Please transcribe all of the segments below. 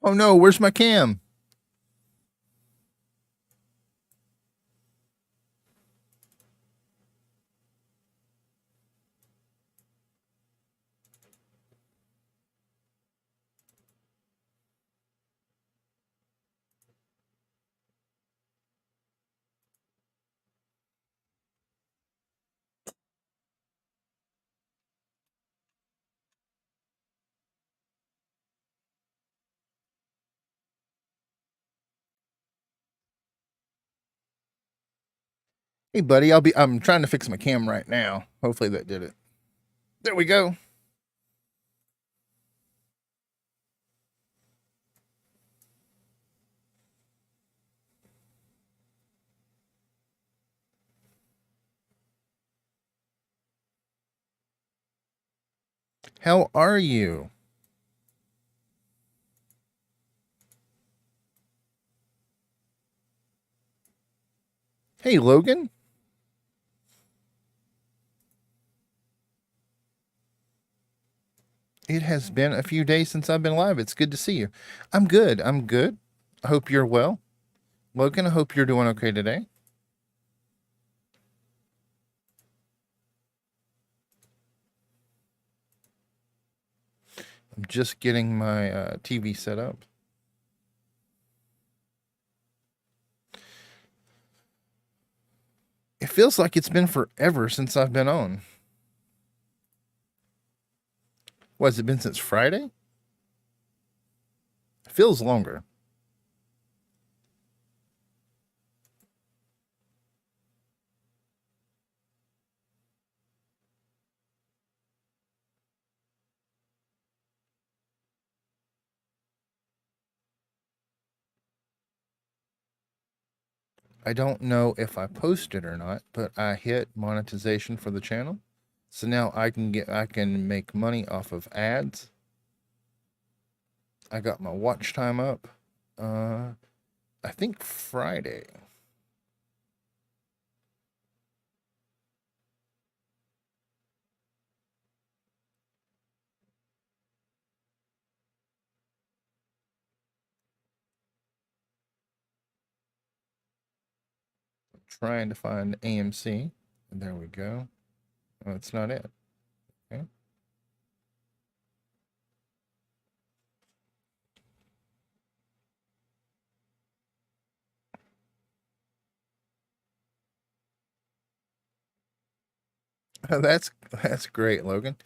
Oh no, where's my cam? Hey buddy, I'm trying to fix my cam right now. Hopefully that did it. There we go. How are you? Hey Logan. It has been a few days since I've been live. It's good to see you. I'm good. I'm good. I hope you're well. Logan, I hope you're doing okay today. I'm just getting my TV set up. It feels like it's been forever since I've been on. What, has it been since Friday? It feels longer. I don't know if I posted or not, but I hit monetization for the channel. So now I can make money off of ads. I got my watch time up. I think Friday. Trying to find AMC. And there we go. Oh, that's not it. Okay. That's great, Logan.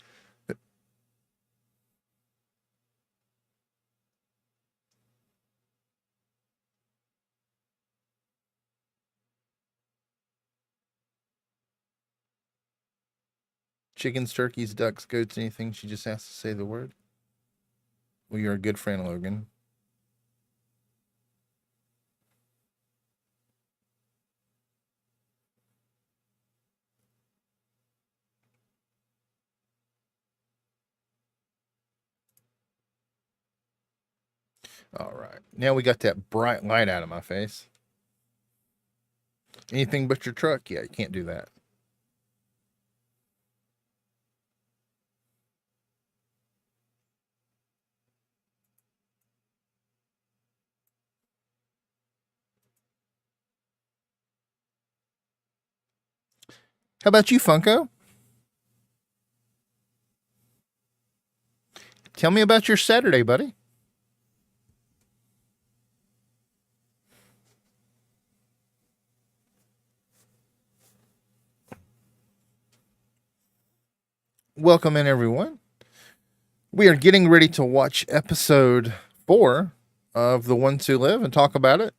Chickens, turkeys, ducks, goats, anything. She just has to say the word. Well, you're a good friend, Logan. All right. Now we got that bright light out of my face. Anything but your truck? Yeah, you can't do that. How about you, Funko? Tell me about your Saturday, buddy. Welcome in, everyone. We are getting ready to watch episode 4 of The Ones Who Live and talk about it.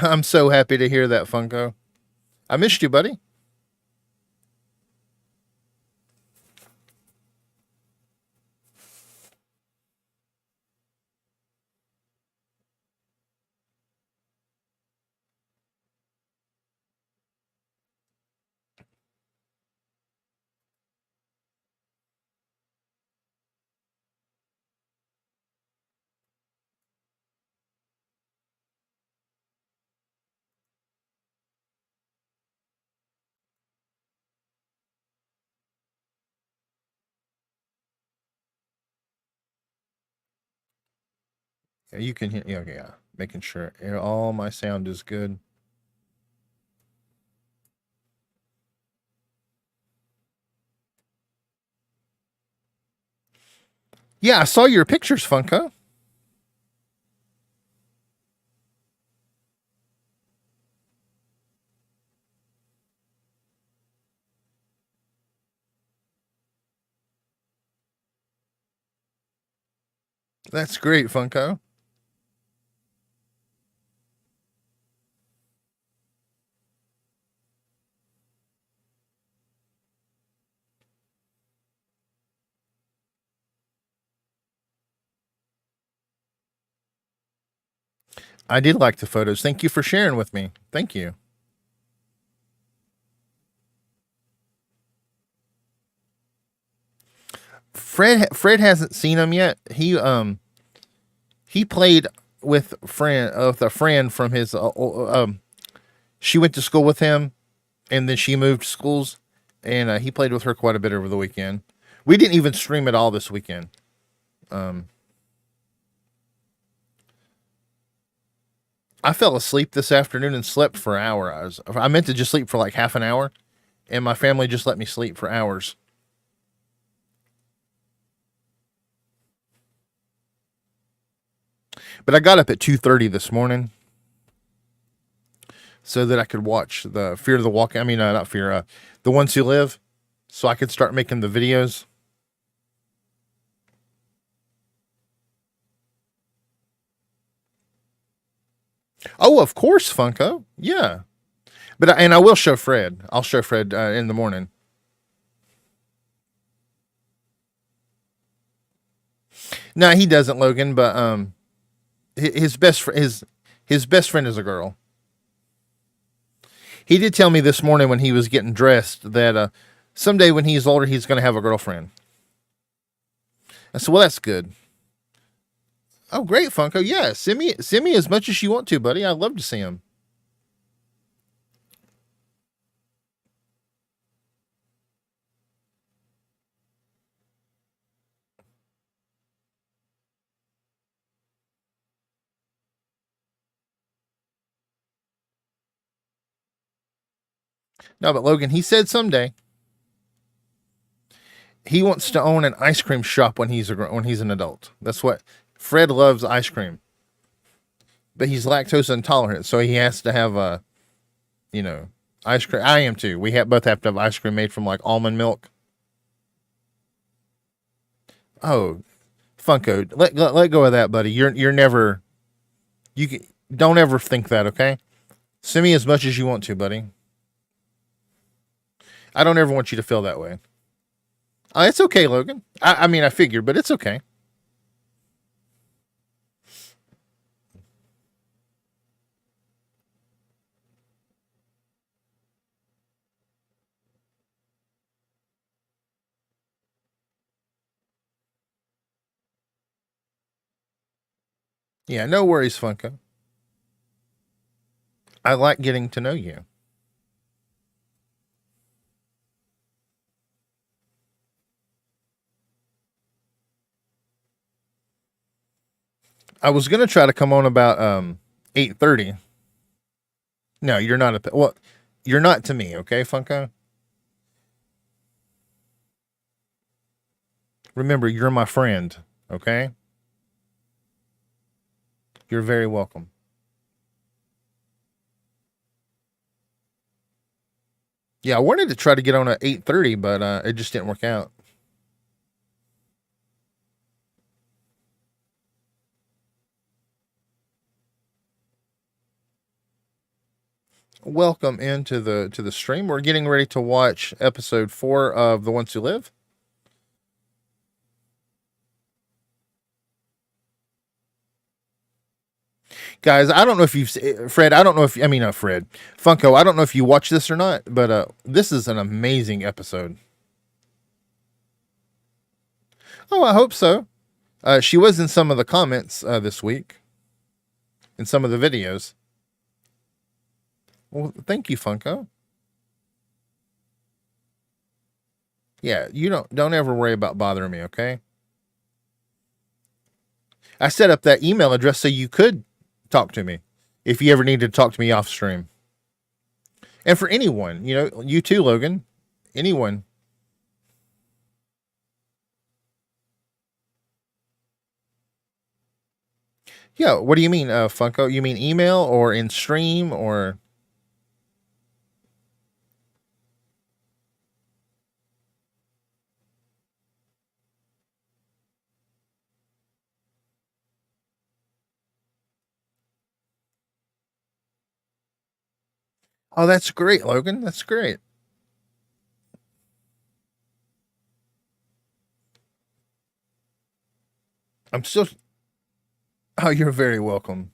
I'm so happy to hear that, Funko. I missed you, buddy. Yeah, you can hear. Yeah, yeah. Making sure all my sound is good. Yeah, I saw your pictures, Funko. That's great, Funko. I did like the photos. Thank you for sharing with me. Thank you. Fred hasn't seen them yet. He played with a friend from his she went to school with him, and then she moved schools, and he played with her quite a bit over the weekend. We didn't even stream it all this weekend. Um, I fell asleep this afternoon and slept for an hour. I meant to just sleep for like half an hour, and my family just let me sleep for hours. But I got up at 2:30 this morning so that I could watch the Fear of the Walk. I mean, not Fear, the Ones Who Live, so I could start making the videos. Oh, of course, Funko. Yeah, and I will show Fred. I'll show Fred in the morning. No, he doesn't, Logan. But his best friend is a girl. He did tell me this morning when he was getting dressed that someday when he's older, he's going to have a girlfriend. I said, well, that's good. Oh, great, Funko. Yeah, send me as much as you want to, buddy. I'd love to see him. No, but Logan, he said someday he wants to own an ice cream shop when he's an adult. That's what Fred loves ice cream, but he's lactose intolerant, so he has to have a you know ice cream. I am too. Both have to have ice cream made from like almond milk. Oh, Funko, let go of that, buddy. You're never don't ever think that. Okay, send me as much as you want to, buddy. I don't ever want you to feel that way. It's okay, Logan. I mean, I figured, but it's okay. Yeah, no worries, Funko. I like getting to know you. I was gonna try to come on about 8:30. No, you're not you're not to me, okay, Funko? Remember, you're my friend, okay? You're very welcome. Yeah, I wanted to try to get on at 8:30, but it just didn't work out. Welcome into the stream. We're getting ready to watch episode 4 of The Ones Who Live. Guys, I don't know if Fred. I don't know if I mean Fred Funko. I don't know if you watch this or not, but this is an amazing episode. Oh, I hope so. She was in some of the comments this week, in some of the videos. Well, thank you, Funko. Yeah, you don't ever worry about bothering me, okay? I set up that email address so you could talk to me if you ever needed to talk to me off stream. And for anyone, you too, Logan. Anyone. Yeah, what do you mean, Funko? You mean email or in stream or? Oh, that's great, Logan. That's great. I'm still. Oh, you're very welcome.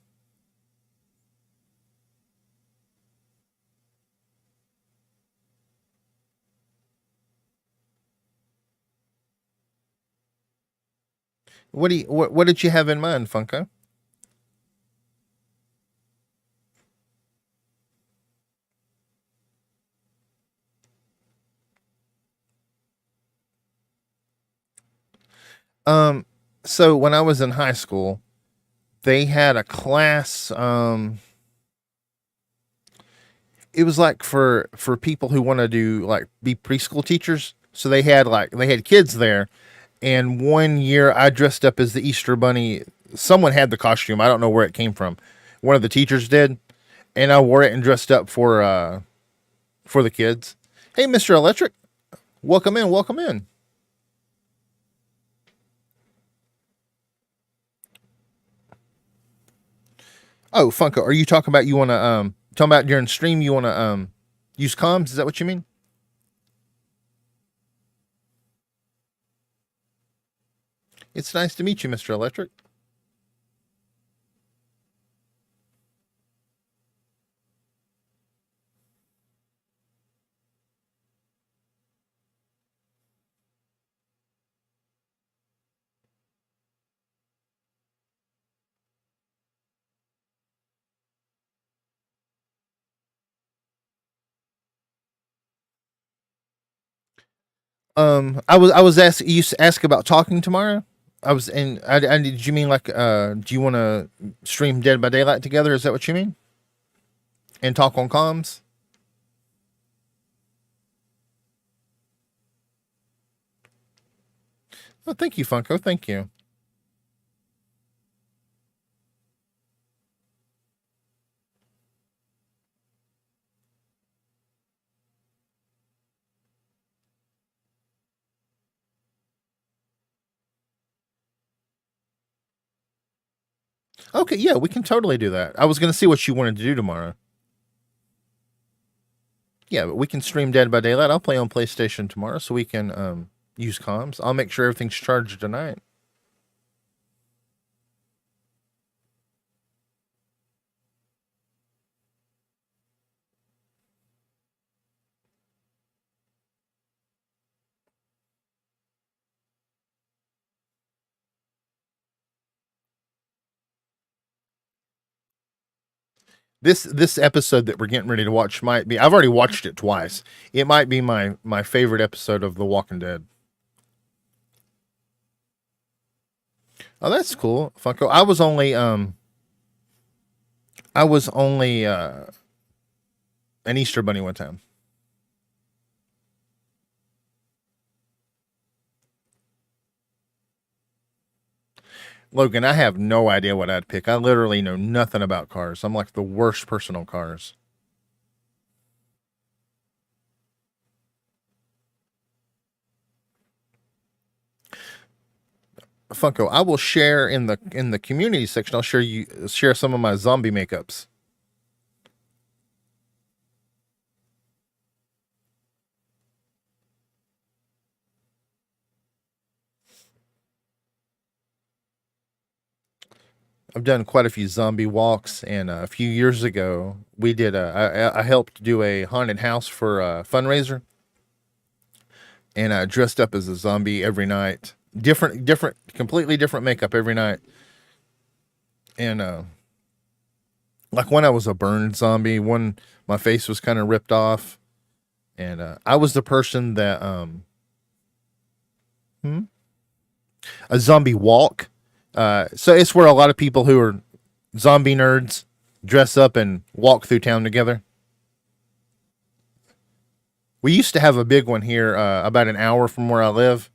What did you have in mind, Funko? Um, so when I was in high school, they had a class. It was like for people who want to do like be preschool teachers. So they had kids there, and one year I dressed up as the Easter Bunny. Someone had the costume. I don't know where it came from. One of the teachers did, and I wore it and dressed up for the kids. Hey, Mr. Electric, welcome in. Welcome in. Oh, Funko, are you talking about you want to talking about during stream you want to use comms? Is that what you mean? It's nice to meet you, Mr. Electric. I was asked you ask about talking tomorrow. I was and I did you mean like do you want to stream Dead by Daylight together? Is that what you mean? And talk on comms? Oh, thank you, Funko. Thank you. Okay, yeah, we can totally do that. I was gonna see what you wanted to do tomorrow. Yeah, but we can stream Dead by Daylight. I'll play on PlayStation tomorrow, so we can use comms. I'll make sure everything's charged tonight. This episode that we're getting ready to watch might be. I've already watched it twice. It might be my favorite episode of The Walking Dead. Oh, that's cool, Funko. I was only an Easter bunny one time. Logan, I have no idea what I'd pick. I literally know nothing about cars. I'm like the worst person on cars. Funko, I will share in the community section. I'll share some of my zombie makeups. I've done quite a few zombie walks, and a few years ago, we did. I helped do a haunted house for a fundraiser, and I dressed up as a zombie every night. Different, completely different makeup every night. And like when I was a burned zombie, one my face was kind of ripped off, and I was the person that hmm? A zombie walk. So it's where a lot of people who are zombie nerds dress up and walk through town together. We used to have a big one here, about an hour from where I live.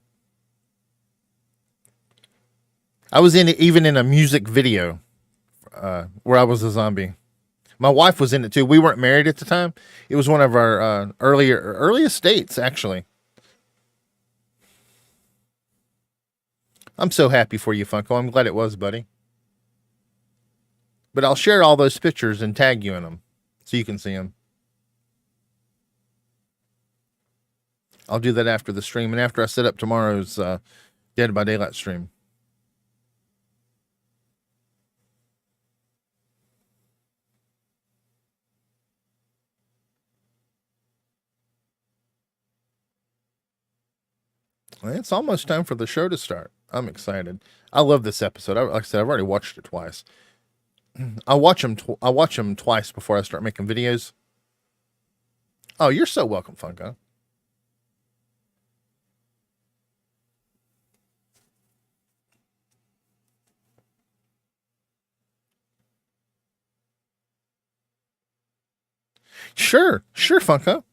I was in it, even in a music video, where I was a zombie. My wife was in it too. We weren't married at the time. It was one of our earliest dates, actually. I'm so happy for you, Funko. I'm glad it was, buddy. But I'll share all those pictures and tag you in them so you can see them. I'll do that after the stream and after I set up tomorrow's Dead by Daylight stream. It's almost time for the show to start. I'm excited. I love this episode. Like I said, I've already watched it twice. I watch them. I watch them twice before I start making videos. Oh, you're so welcome, Funko. Sure, sure, Funko.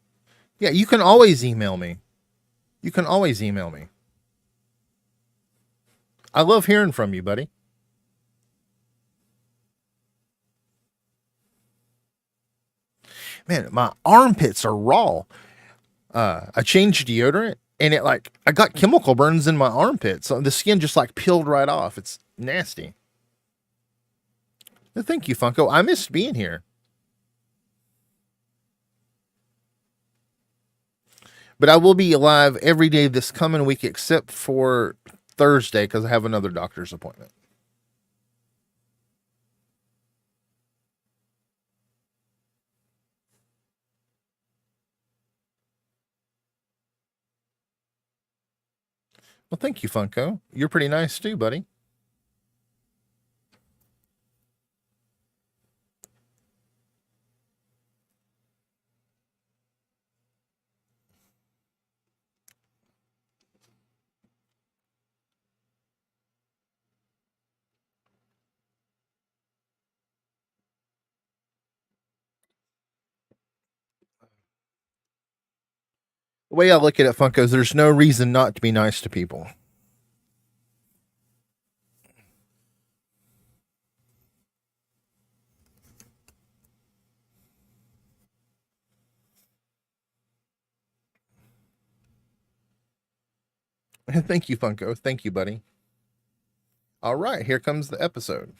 Yeah, you can always email me. You can always email me. I love hearing from you, buddy. Man, my armpits are raw. I changed deodorant and it like I got chemical burns in my armpits. So the skin just like peeled right off. It's nasty. Thank you, Funko. I missed being here. But I will be live every day this coming week except for Thursday because I have another doctor's appointment. Well, thank you, Funko. You're pretty nice too, buddy. The way I look at it, Funko, is there's no reason not to be nice to people. Thank you, Funko. Thank you, buddy. All right, here comes the episode.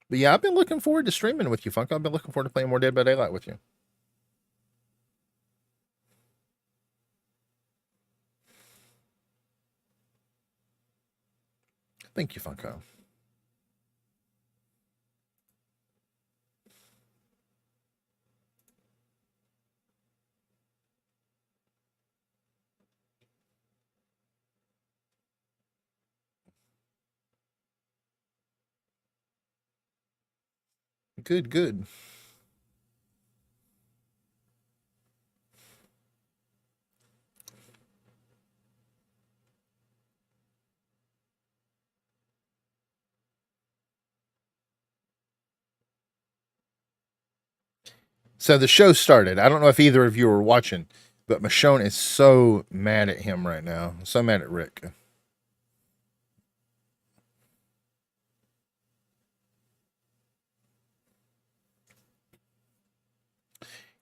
But yeah, I've been looking forward to streaming with you, Funko. I've been looking forward to playing more Dead by Daylight with you. Thank you, Funko. Good, good. So the show started. I don't know if either of you were watching, but Michonne is so mad at him right now. So mad at Rick.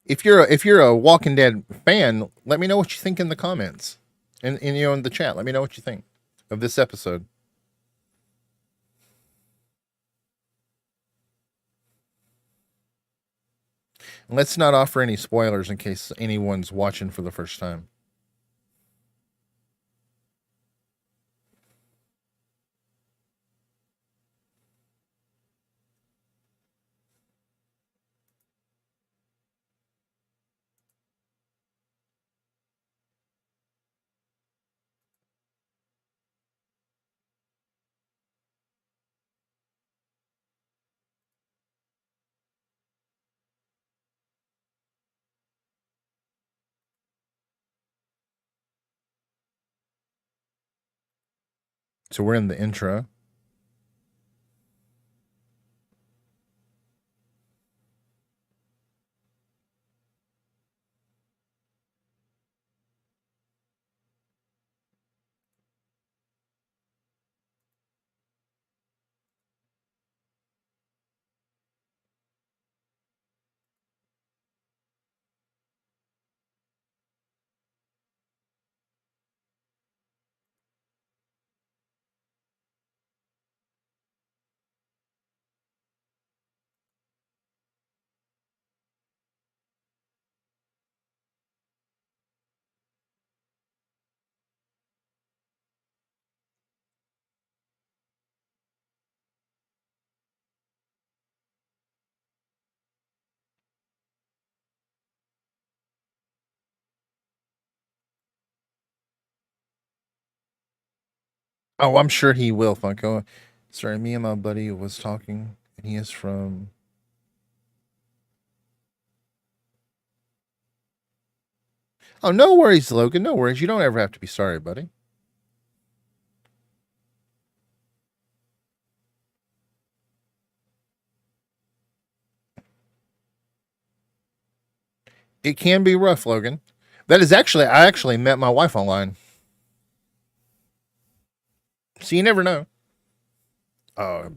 If you're a Walking Dead fan, let me know what you think in the comments, and in the chat. Let me know what you think of this episode. And let's not offer any spoilers in case anyone's watching for the first time. So we're in the intro. Oh, I'm sure he will, Funko. Sorry, me and my buddy was talking, and he is from. Oh, no worries, Logan. No worries. You don't ever have to be sorry, buddy. It can be rough, Logan. That is actually, I actually met my wife online. So you never know. Oh,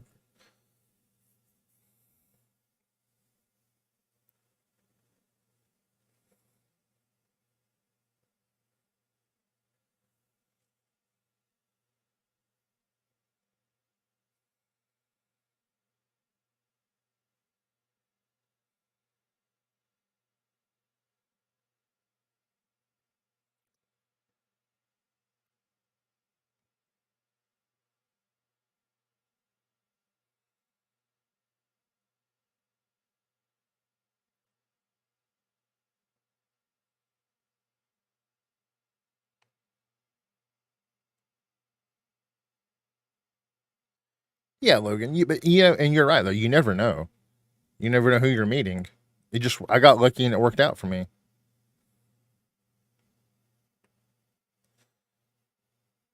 yeah, Logan. But and you're right though. You never know. You never know who you're meeting. I got lucky and it worked out for me.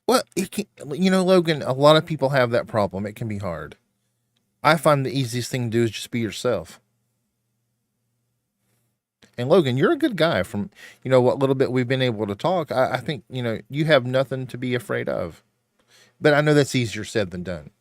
Well, Logan, a lot of people have that problem. It can be hard. I find the easiest thing to do is just be yourself. And Logan, you're a good guy. From what little bit we've been able to talk, I think you have nothing to be afraid of. But I know that's easier said than done.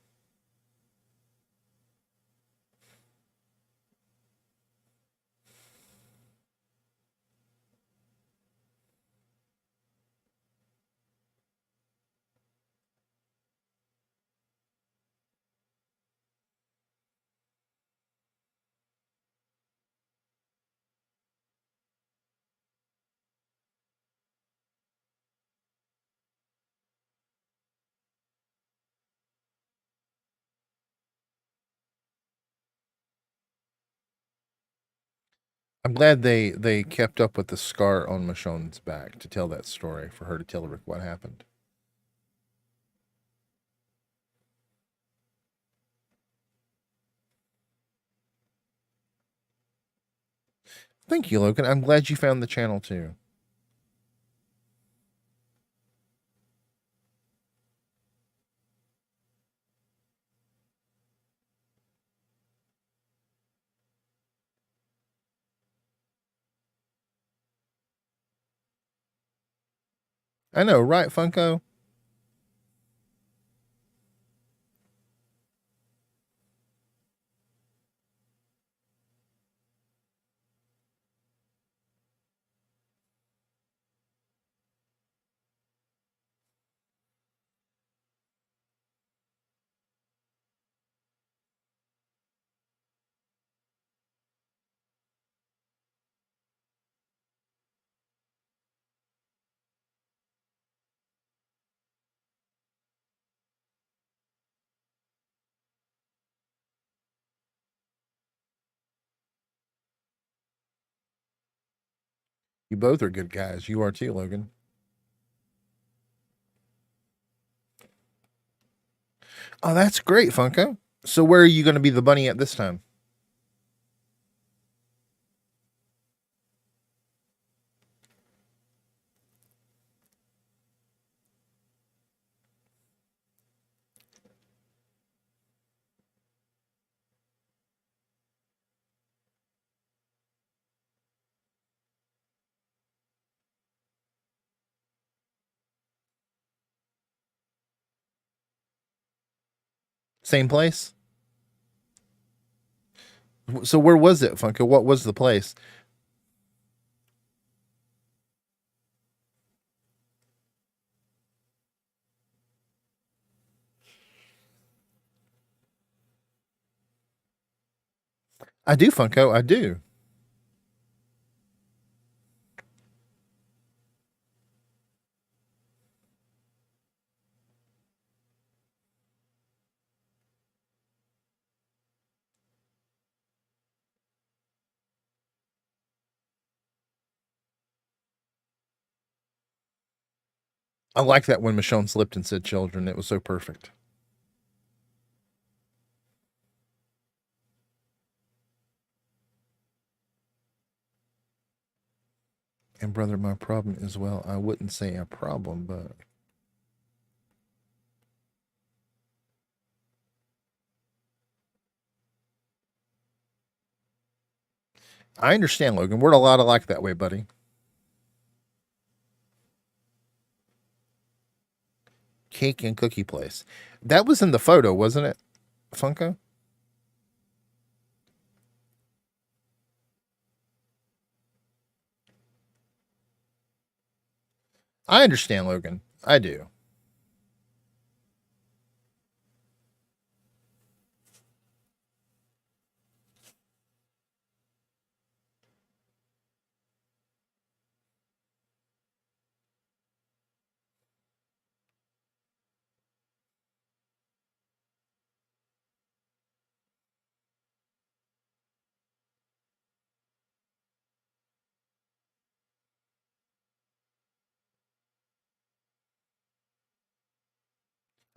I'm glad they kept up with the scar on Michonne's back to tell that story for her to tell Rick what happened. Thank you, Logan. I'm glad you found the channel too. I know, right, Funko? You both are good guys. You are too, Logan. Oh, that's great, Funko. So where are you going to be the bunny at this time? Same place? So where was it, Funko? What was the place? I do, Funko. I do. I like that when Michonne slipped and said children. It was so perfect. And brother, my problem is, well, I wouldn't say a problem, but I understand, Logan. We're a lot alike that way, buddy. Cake and cookie place. That was in the photo, wasn't it, Funko? I understand, Logan. I do.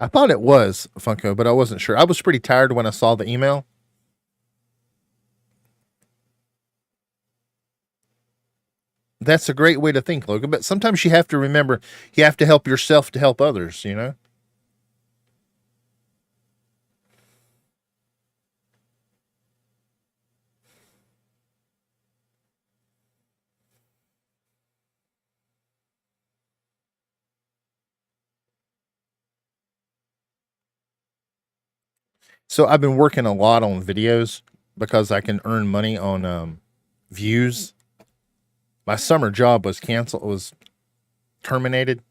I thought it was Funko, but I wasn't sure. I was pretty tired when I saw the email. That's a great way to think, Logan. But sometimes you have to remember you have to help yourself to help others, you know? So I've been working a lot on videos because I can earn money on views. My summer job was canceled, was terminated.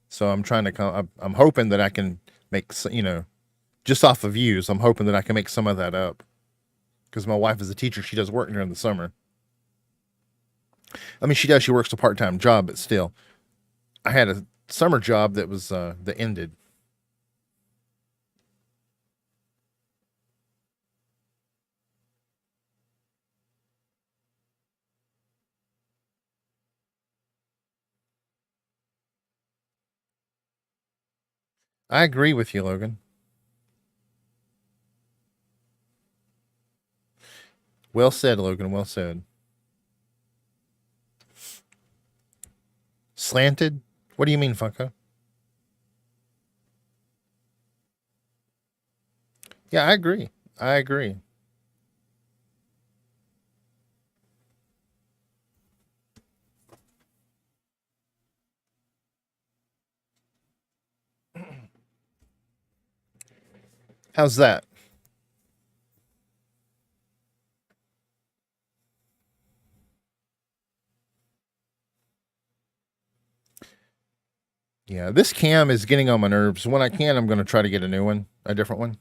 So I'm trying to come. I'm hoping that I can make, just off of views. I'm hoping that I can make some of that up because my wife is a teacher. She does work during the summer. I mean, she does. She works a part time job, but still, I had a summer job that was that ended. I agree with you, Logan. Well said, Logan. Well said. Slanted? What do you mean, Funko? Yeah, I agree. I agree. How's that? Yeah, this cam is getting on my nerves. When I can, I'm going to try to get a new one, a different one.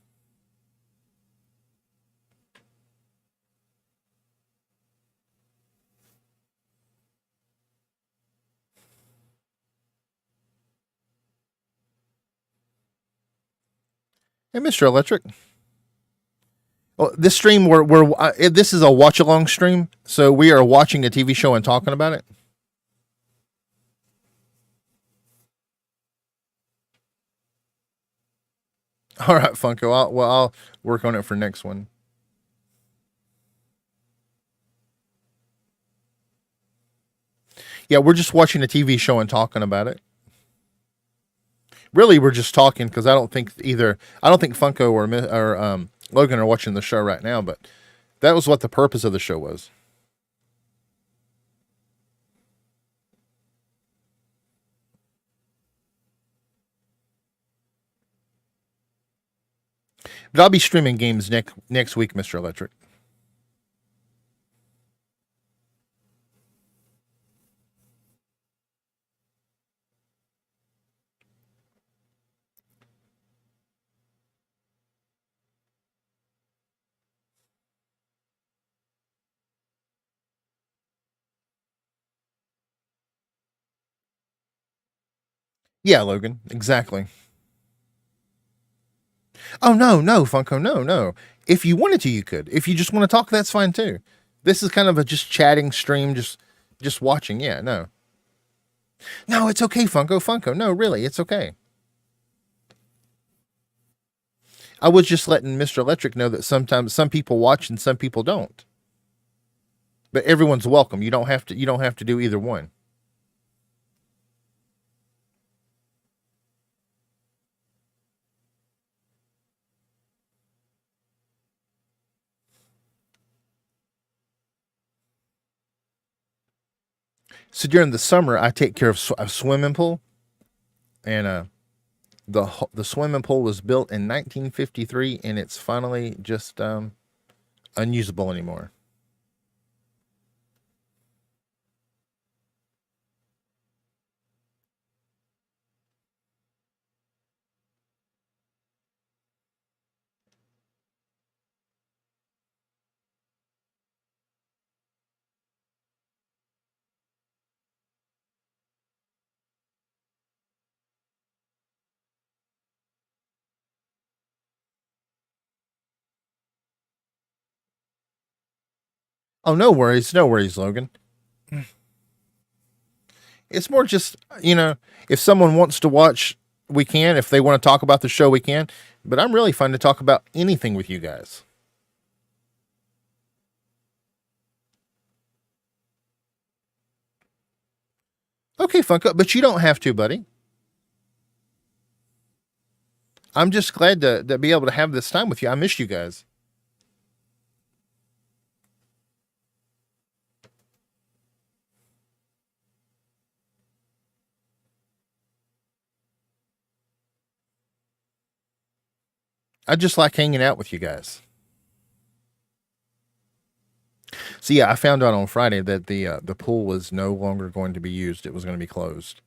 Hey, Mr. Electric. Well, this stream, this is a watch along stream, so we are watching a TV show and talking about it. All right, Funko. I'll work on it for next one. Yeah, we're just watching a TV show and talking about it. Really, we're just talking because I don't think Funko or Logan are watching the show right now, but that was what the purpose of the show was. But I'll be streaming games next week, Mr. Electric. Yeah, Logan, exactly. Oh no, no, Funko, no, no. If you wanted to, you could. If you just want to talk, that's fine too. This is kind of a just chatting stream, just watching. Yeah, no, no, it's okay, Funko, Funko. No, really, it's okay. I was just letting Mr. Electric know that sometimes some people watch and some people don't. But everyone's welcome. You don't have to. You don't have to do either one. So during the summer, I take care of a swimming pool, and the swimming pool was built in 1953, and it's finally just unusable anymore. Oh, no worries, Logan. It's more just if someone wants to watch, we can. If they want to talk about the show, we can. But I'm really fun to talk about anything with you guys. Okay, Funko, but you don't have to, buddy. I'm just glad to be able to have this time with you. I miss you guys. I just like hanging out with you guys. So yeah, I found out on Friday that the pool was no longer going to be used. It was going to be closed.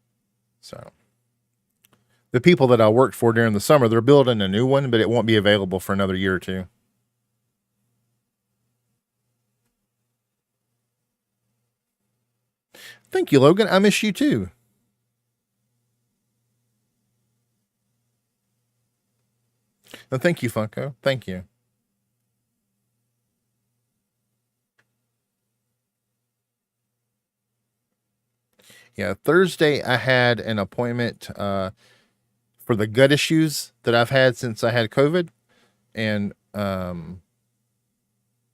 So the people that I worked for during the summer, they're building a new one, but it won't be available for another year or two. Thank you, Logan. I miss you too. And thank you, Funko. Thank you. Yeah, Thursday I had an appointment for the gut issues that I've had since I had COVID, and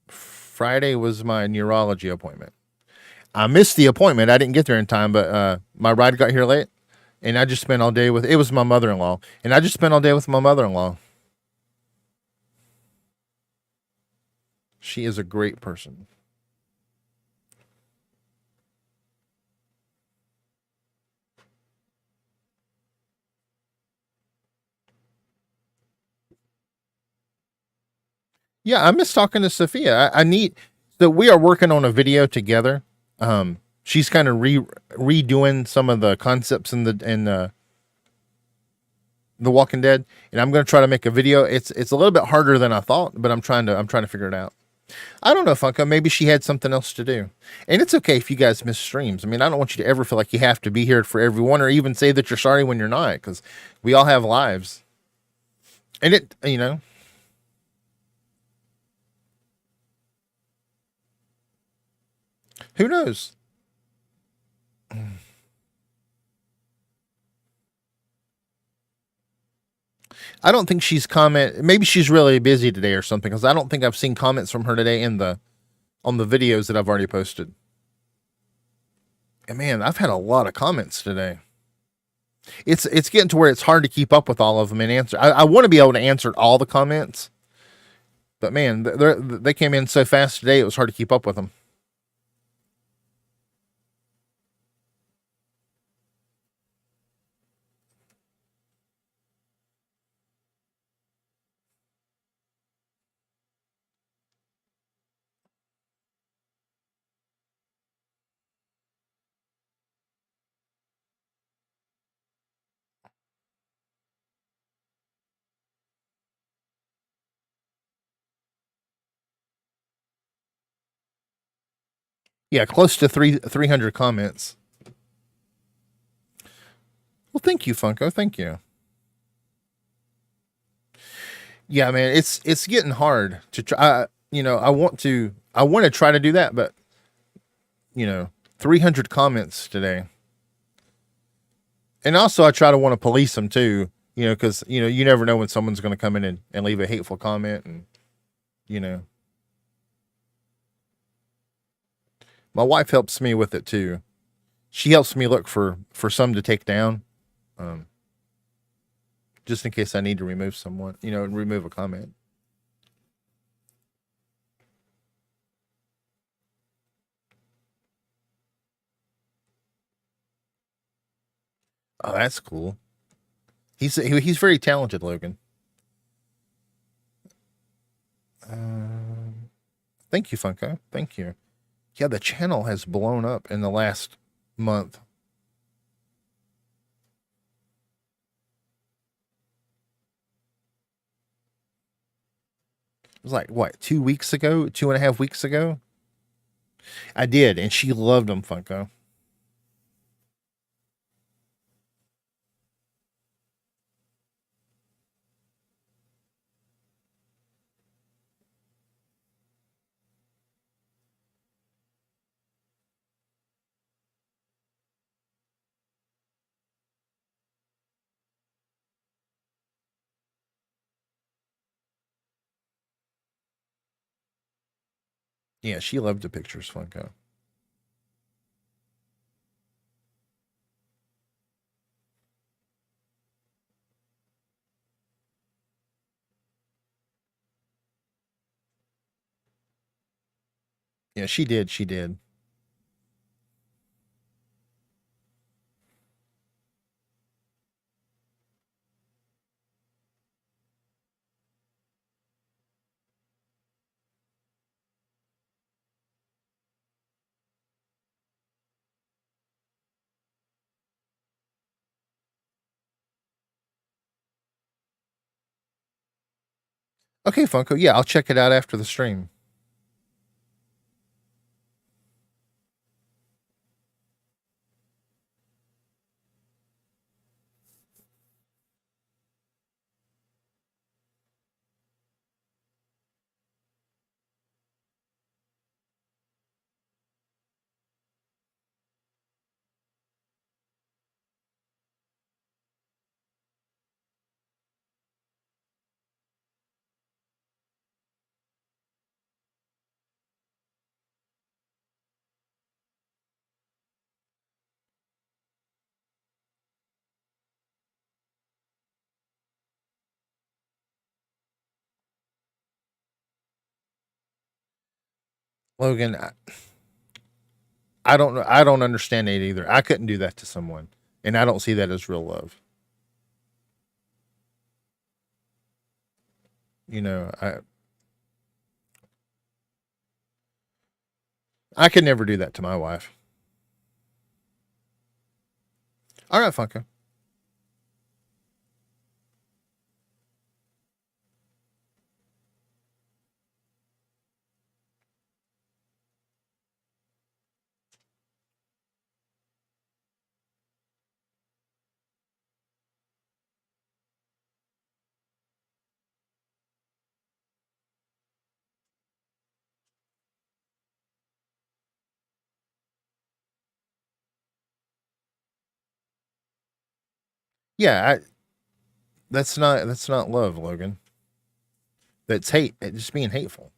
Friday was my neurology appointment. I missed the appointment. I didn't get there in time, but my ride got here late, and I just spent all day with. It was my mother-in-law, and I just spent all day with my mother-in-law. She is a great person. Yeah, I miss talking to Sophia. I need. So we are working on a video together. She's kind of redoing some of the concepts in the Walking Dead, and I'm going to try to make a video. It's a little bit harder than I thought, but I'm trying to figure it out. I don't know, Funko. Maybe she had something else to do, and it's okay if you guys miss streams. I mean, I don't want you to ever feel like you have to be here for everyone, or even say that you're sorry when you're not, because we all have lives, and who knows. I don't think she's comment. Maybe she's really busy today or something, because I don't think I've seen comments from her today in the on the videos that I've already posted. And man, I've had a lot of comments today. It's getting to where it's hard to keep up with all of them and answer. I want to be able to answer all the comments, but man, they came in so fast today, it was hard to keep up with them. Yeah, close to 300 comments. Well, thank you, Funko. Thank you. Yeah, man, it's getting hard to try. I want to try to do that, but 300 comments today, and also I try to want to police them too. Because you never know when someone's going to come in and leave a hateful comment, and you know, my wife helps me with it too. She helps me look for some to take down, um, just in case I need to remove someone, and remove a comment. Oh, that's cool. He's very talented, Logan. Thank you, Funko. Thank you. Yeah, the channel has blown up in the last month. It was like what, 2 weeks ago, 2.5 weeks ago. I did, and she loved them, Funko. Yeah, she loved the pictures, Funko. Yeah, she did. She did. Okay, Funko. Yeah, I'll check it out after the stream. Logan, I don't know. I don't understand it either. I couldn't do that to someone, and I don't see that as real love. You know, I could never do that to my wife. All right, Funko. Yeah, that's not love, Logan. That's hate. It's just being hateful.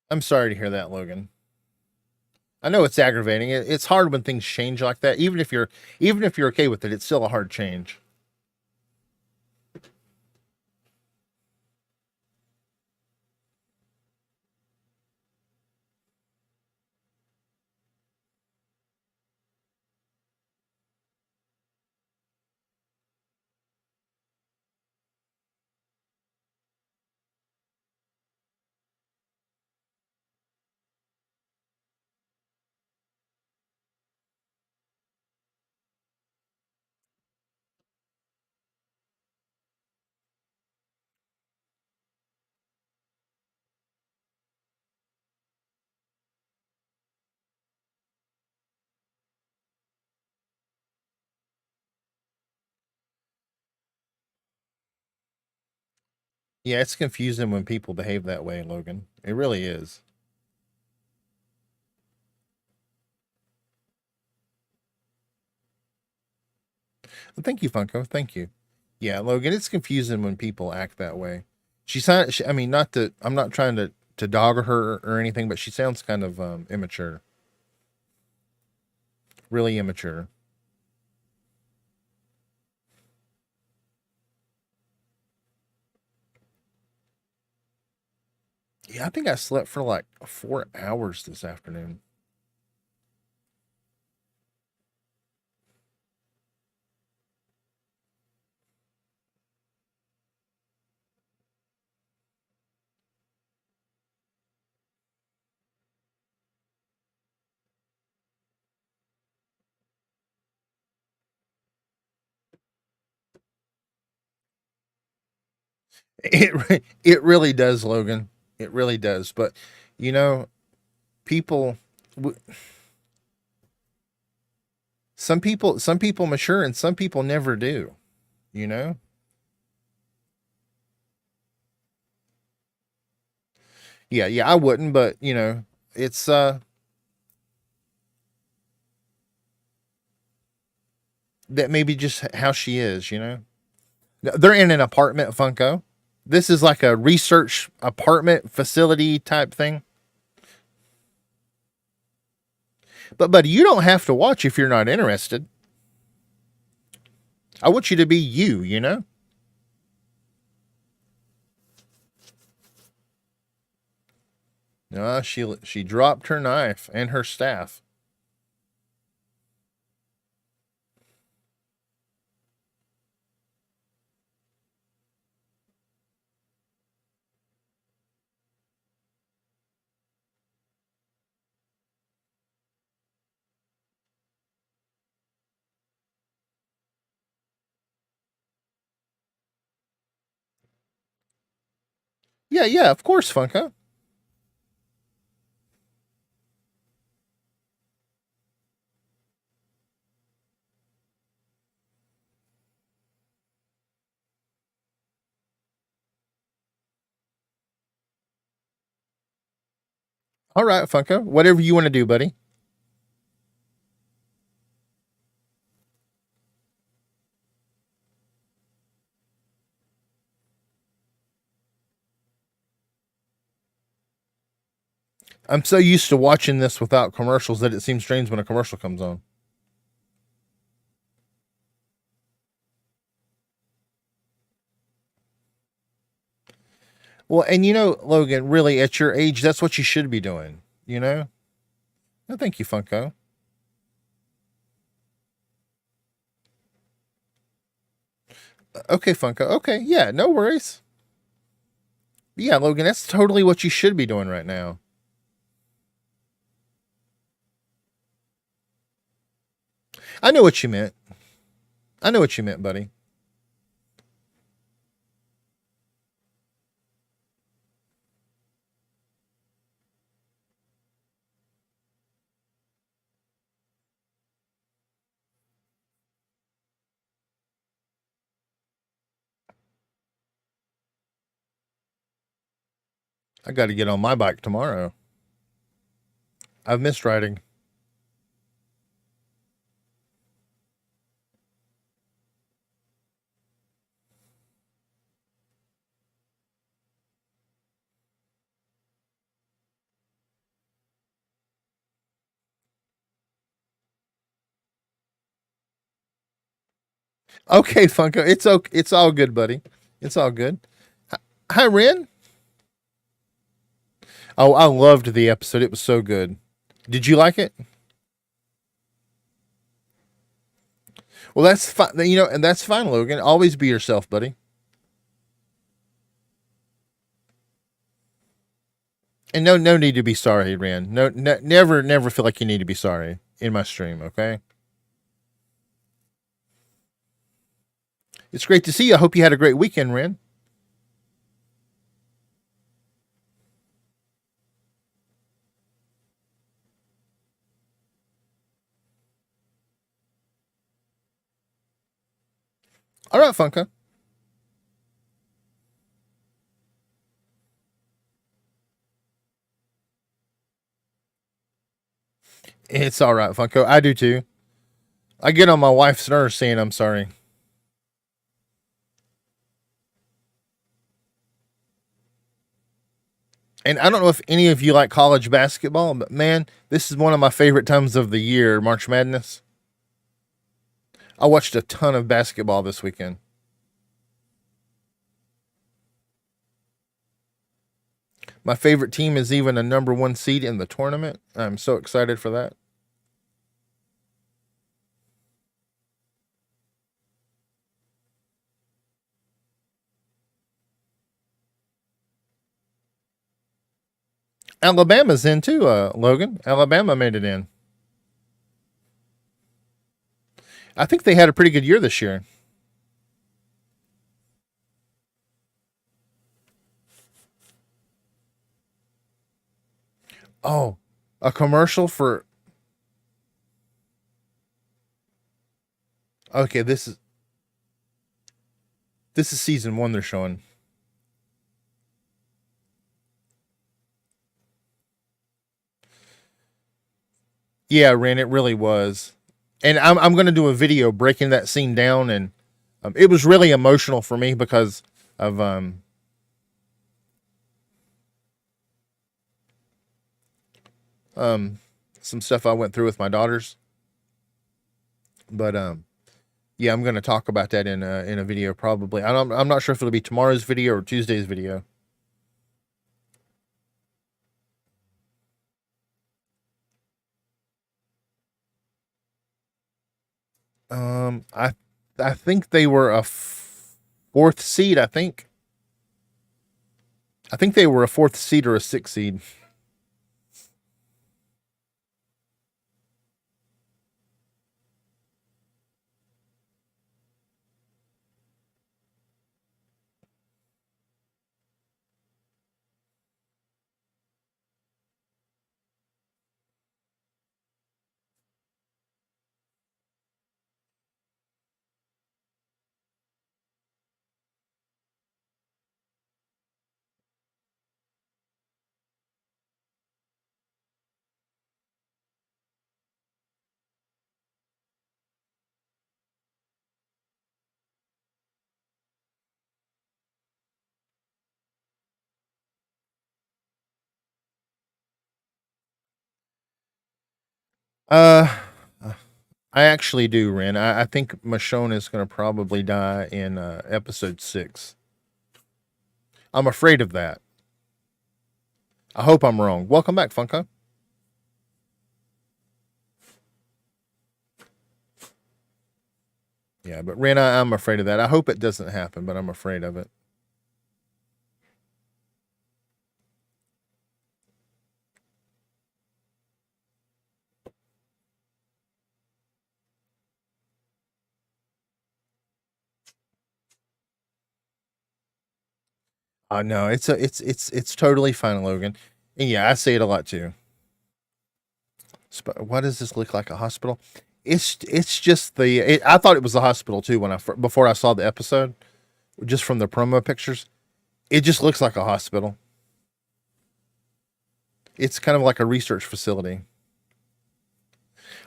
I'm sorry to hear that, Logan. I know it's aggravating. It's hard when things change like that. Even if you're okay with it, it's still a hard change. Yeah, it's confusing when people behave that way, Logan. It really is. Thank you, Funko. Thank you. Yeah, Logan, it's confusing when people act that way. I mean, not to. I'm not trying to dog her or anything, but she sounds kind of immature. Really immature. Yeah, I think I slept for like 4 hours this afternoon. It really does, Logan. It really does. But you know, people, some people mature and some people never do. You know. Yeah, yeah, I wouldn't, but it's that maybe just how she is. They're in an apartment, Funko. This is like a research apartment facility type thing. But you don't have to watch if you're not interested. I want you to be you. She dropped her knife and her staff. Yeah, yeah, of course, Funko. All right, Funko. Whatever you want to do, buddy. I'm so used to watching this without commercials that it seems strange when a commercial comes on. Well, and Logan, really, at your age, that's what you should be doing. You know? No, thank you, Funko. Okay, Funko. Okay, yeah, no worries. Yeah, Logan, that's totally what you should be doing right now. I know what you meant. I know what you meant, buddy. I got to get on my bike tomorrow. I've missed riding. Okay, Funko. It's okay. It's all good, buddy. It's all good. Hi, Ren. Oh, I loved the episode. It was so good. Did you like it? Well, that's fine. And that's fine, Logan. Always be yourself, buddy. And no need to be sorry, Ren. Never feel like you need to be sorry in my stream. Okay. It's great to see you. I hope you had a great weekend, Ren. All right, Funko. It's all right, Funko. I do too. I get on my wife's nerves saying I'm sorry. And I don't know if any of you like college basketball, but man, this is one of my favorite times of the year, March Madness. I watched a ton of basketball this weekend. My favorite team is even a number one seed in the tournament. I'm so excited for that. Alabama's in too, Logan. Alabama made it in. I think they had a pretty good year this year. Oh, a commercial for. Okay, this is season one. They're showing. Yeah, Ren, it really was. And I'm going to do a video breaking that scene down, and it was really emotional for me because of um some stuff I went through with my daughters. But yeah, I'm going to talk about that in a video probably. I'm not sure if it'll be tomorrow's video or Tuesday's video. I think they were a fourth seed. I think they were a fourth seed or a sixth seed. Uh, I actually do, Ren. I think Michonne is going to probably die in episode 6. I'm afraid of that. I hope I'm wrong. Welcome back, Funko. Yeah, but Ren, I'm afraid of that. I hope it doesn't happen, but I'm afraid of it. No, it's totally fine, Logan. And yeah, I say it a lot too. Why does this look like a hospital? It's just I thought it was the hospital too when before I saw the episode, just from the promo pictures. It just looks like a hospital. It's kind of like a research facility.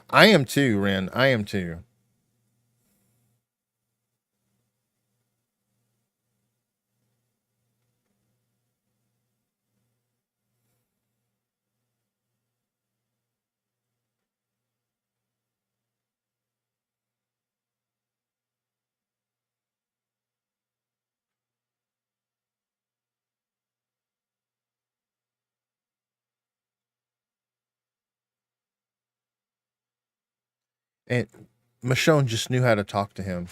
I am too, Ren. I am too. And Michonne just knew how to talk to him.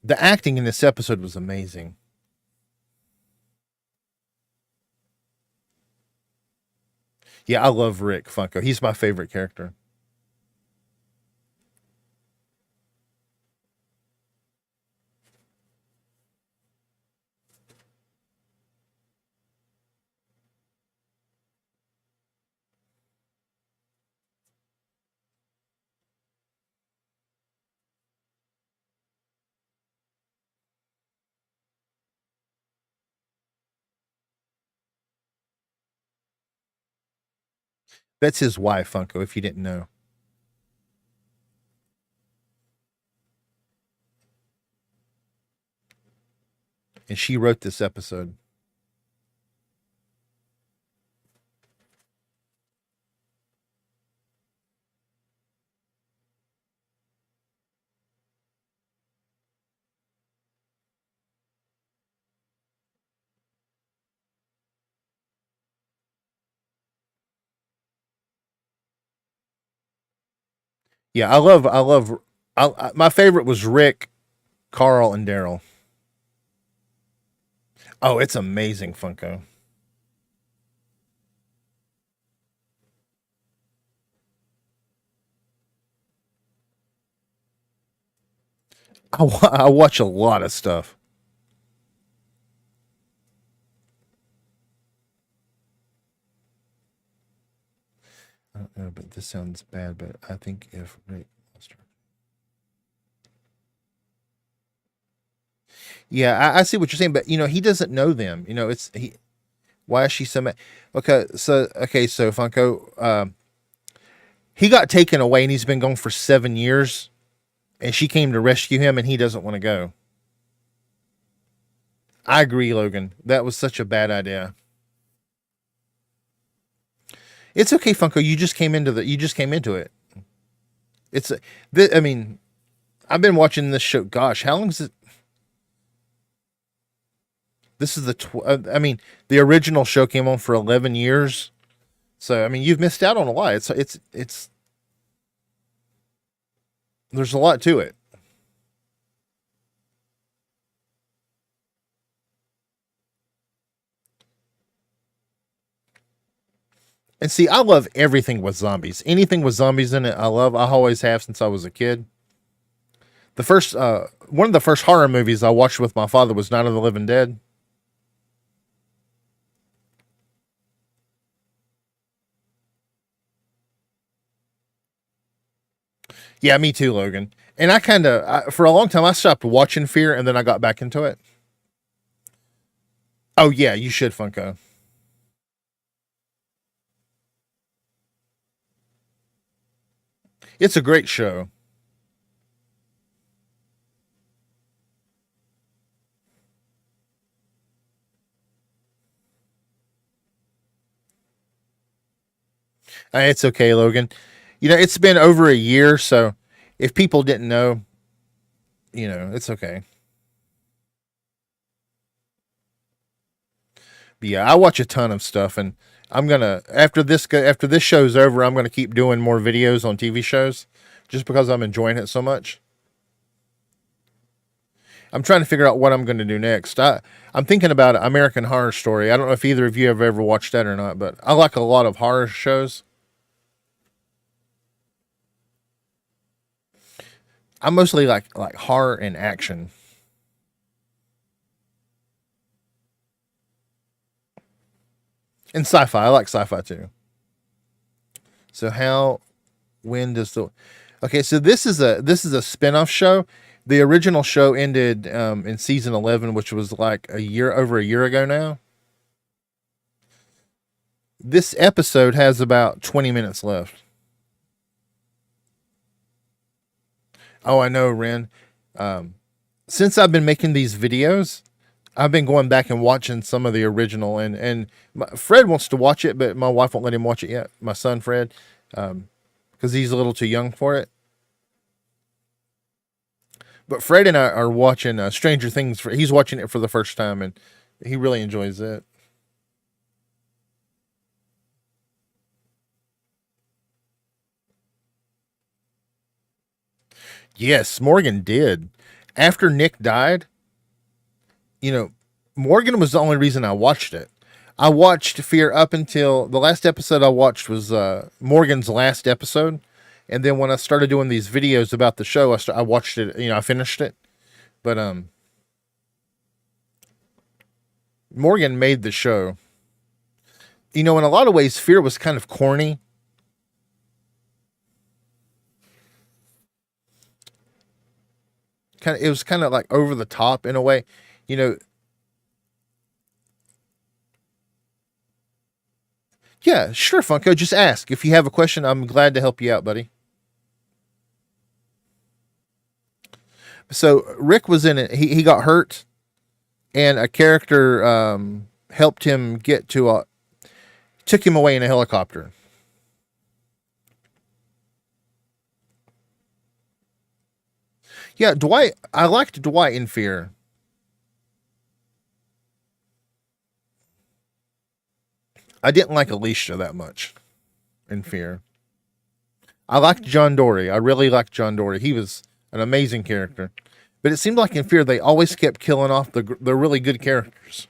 The acting in this episode was amazing. Yeah, I love Rick Funko. He's my favorite character. That's his wife, Funko, if you didn't know. And she wrote this episode. Yeah, my favorite was Rick, Carl, and Daryl. Oh, it's amazing, Funko. I watch a lot of stuff. I don't know, but this sounds bad. But I think if Rick lost her. Yeah, I see what you're saying, but he doesn't know them. It's he. Why is she so mad? So Funko, he got taken away and he's been gone for 7 years, and she came to rescue him, and he doesn't want to go. I agree, Logan. That was such a bad idea. It's okay, Funko. You just came into it. It's. I mean, I've been watching this show. Gosh, how long is it? This is I mean, the original show came on for 11 years. So I mean, you've missed out on a lot. It's there's a lot to it. And see, I love everything with zombies. Anything with zombies in it, I love. I always have since I was a kid. One of the first horror movies I watched with my father was Night of the Living Dead. Yeah, me too, Logan. And for a long time, I stopped watching Fear, and then I got back into it. Oh yeah, you should, Funko. It's a great show. It's okay, Logan. It's been over a year, so if people didn't know, it's okay. But yeah, I watch a ton of stuff, and I'm gonna after this show's over, I'm gonna keep doing more videos on TV shows, just because I'm enjoying it so much. I'm trying to figure out what I'm going to do next. I'm thinking about American Horror Story. I don't know if either of you have ever watched that or not, but I like a lot of horror shows. I mostly like horror and action. And sci-fi. I like sci-fi too. So how when does the Okay, so this is a spin-off show. The original show ended in season 11, which was like over a year ago now. This episode has about 20 minutes left. Oh, I know, Ren. Um, since I've been making these videos, I've been going back and watching some of the original, Fred wants to watch it, but my wife won't let him watch it yet. My son Fred, because he's a little too young for it. But Fred and I are watching Stranger Things. He's watching it for the first time, and he really enjoys it. Yes, Morgan did. After Nick died, you know, Morgan was the only reason I watched it. I watched Fear up until the last episode I watched was Morgan's last episode, and then when I started doing these videos about the show, I watched it. I finished it, but Morgan made the show. In a lot of ways, Fear was kind of corny. It was kind of like over the top in a way. You know, yeah, sure, Funko. Just ask if you have a question. I'm glad to help you out, buddy. So Rick was in it. He got hurt, and a character helped him get to a took him away in a helicopter. Yeah, Dwight. I liked Dwight in Fear. I didn't like Alicia that much in Fear. I liked John Dory. I really liked John Dory. He was an amazing character. But it seemed like in Fear they always kept killing off the really good characters.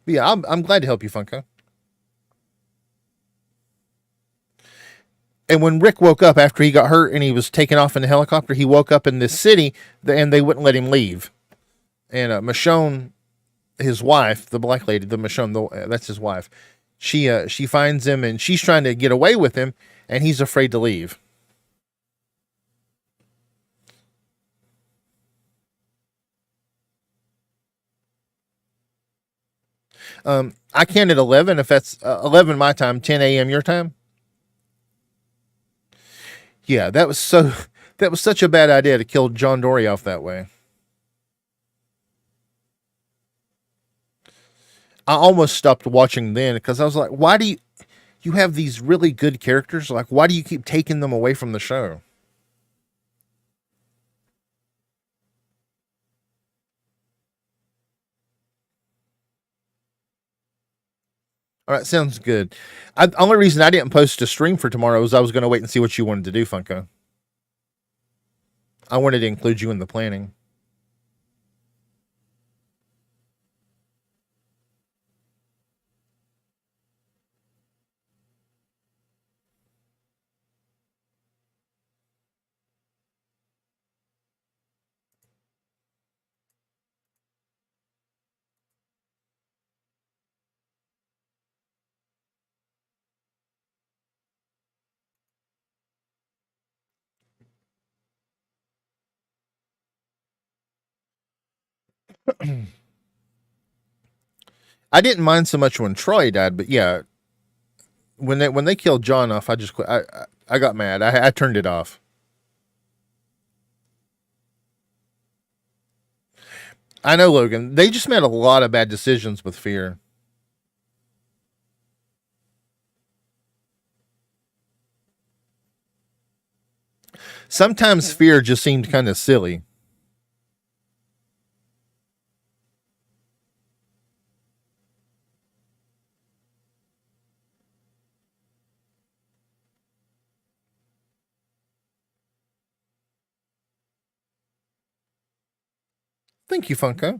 But yeah, I'm glad to help you, Funko. And when Rick woke up after he got hurt and he was taken off in the helicopter, he woke up in this city and they wouldn't let him leave. And Michonne, his wife, the black lady, the Michonne, that's his wife. She finds him and she's trying to get away with him, and he's afraid to leave. I can at 11 if that's 11 my time, 10 a.m. your time. Yeah, that was so. That was such a bad idea to kill John Dory off that way. I almost stopped watching then because I was like, why do you have these really good characters? Like, why do you keep taking them away from the show? All right, sounds good. The only reason I didn't post a stream for tomorrow was I was going to wait and see what you wanted to do, Funko. I wanted to include you in the planning. I didn't mind so much when Troy died, but yeah, when they killed John off, I just quit. I got mad. I turned it off. I know, Logan. They just made a lot of bad decisions with Fear. Sometimes Fear just seemed kind of silly. Thank you, Funko.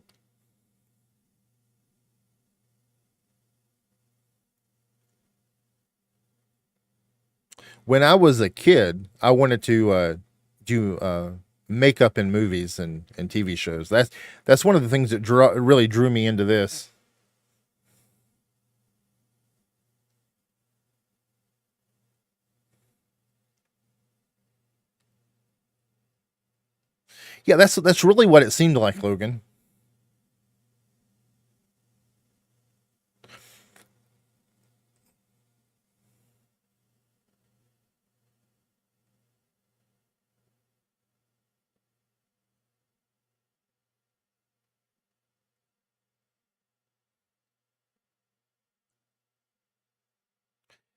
When I was a kid, I wanted to do makeup in movies and TV shows. That's one of the things that really drew me into this. Yeah, that's really what it seemed like, Logan.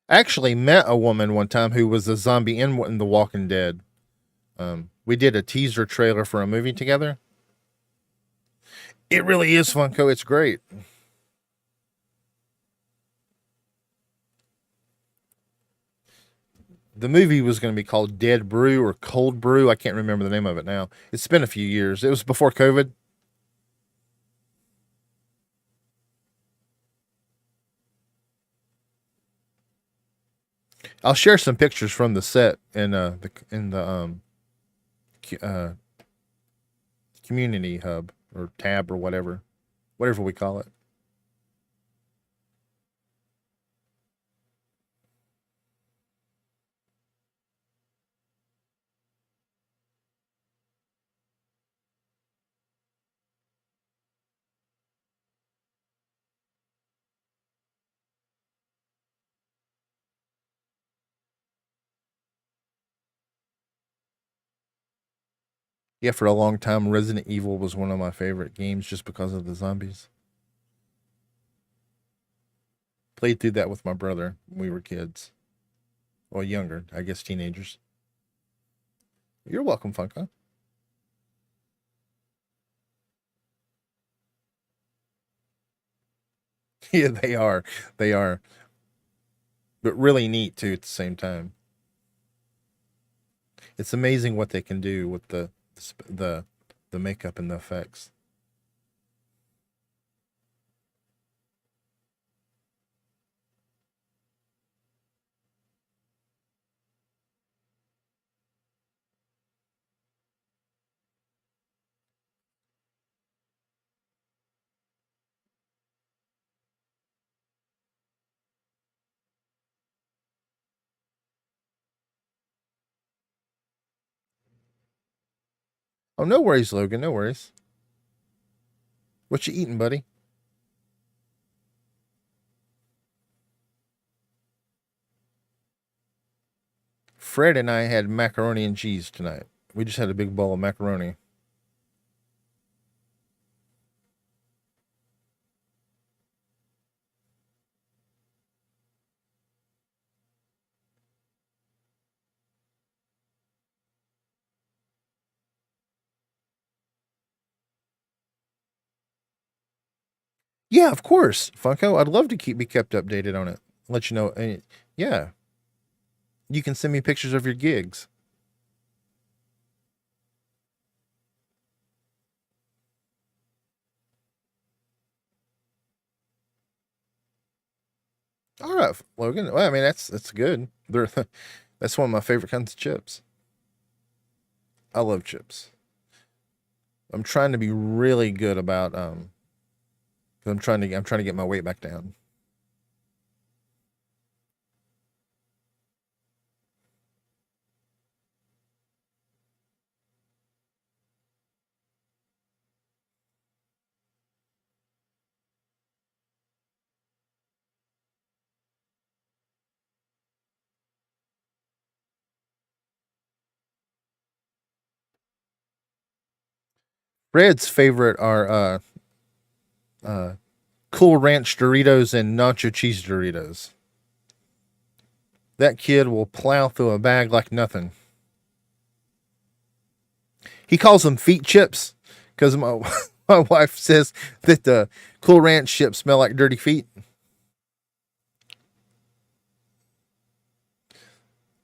I actually met a woman one time who was a zombie in The Walking Dead. We did a teaser trailer for a movie together. It really is, Funko. It's great. The movie was going to be called Dead Brew or Cold Brew. I can't remember the name of it now. It's been a few years. It was before COVID. I'll share some pictures from the set in the uh, community hub or tab or whatever we call it. Yeah, for a long time, Resident Evil was one of my favorite games just because of the zombies. Played through that with my brother when we were kids. Well, younger, I guess teenagers. You're welcome, Funko. Yeah, they are. They are. But really neat, too, at the same time. It's amazing what they can do with the, the makeup and the effects. Oh, no worries, Logan. No worries. What you eating, buddy? Fred and I had macaroni and cheese tonight. We just had a big bowl of macaroni. Yeah, of course, Funko. I'd love to be kept updated on it. Let you know. Yeah, you can send me pictures of your gigs. All right, Logan. Well, I mean that's good. They're that's one of my favorite kinds of chips. I love chips. I'm trying to be really good about 'cause I'm trying to get my weight back down. Fred's favorite are uh Cool Ranch Doritos and Nacho Cheese Doritos. That kid will plow through a bag like nothing. He calls them feet chips because my my wife says that the Cool Ranch chips smell like dirty feet.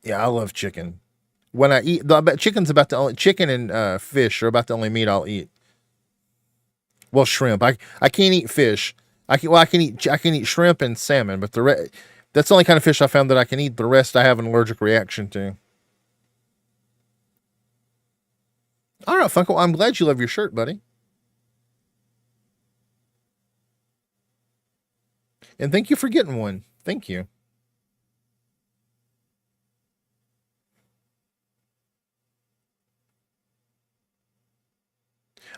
Yeah, I love chicken. When I eat, I bet chicken's about the only chicken and fish are about the only meat I'll eat. Well, shrimp. I can't eat fish. I can eat shrimp and salmon, but that's the only kind of fish I found that I can eat. The rest I have an allergic reaction to. All right, Funko. I'm glad you love your shirt, buddy, and thank you for getting one. Thank you.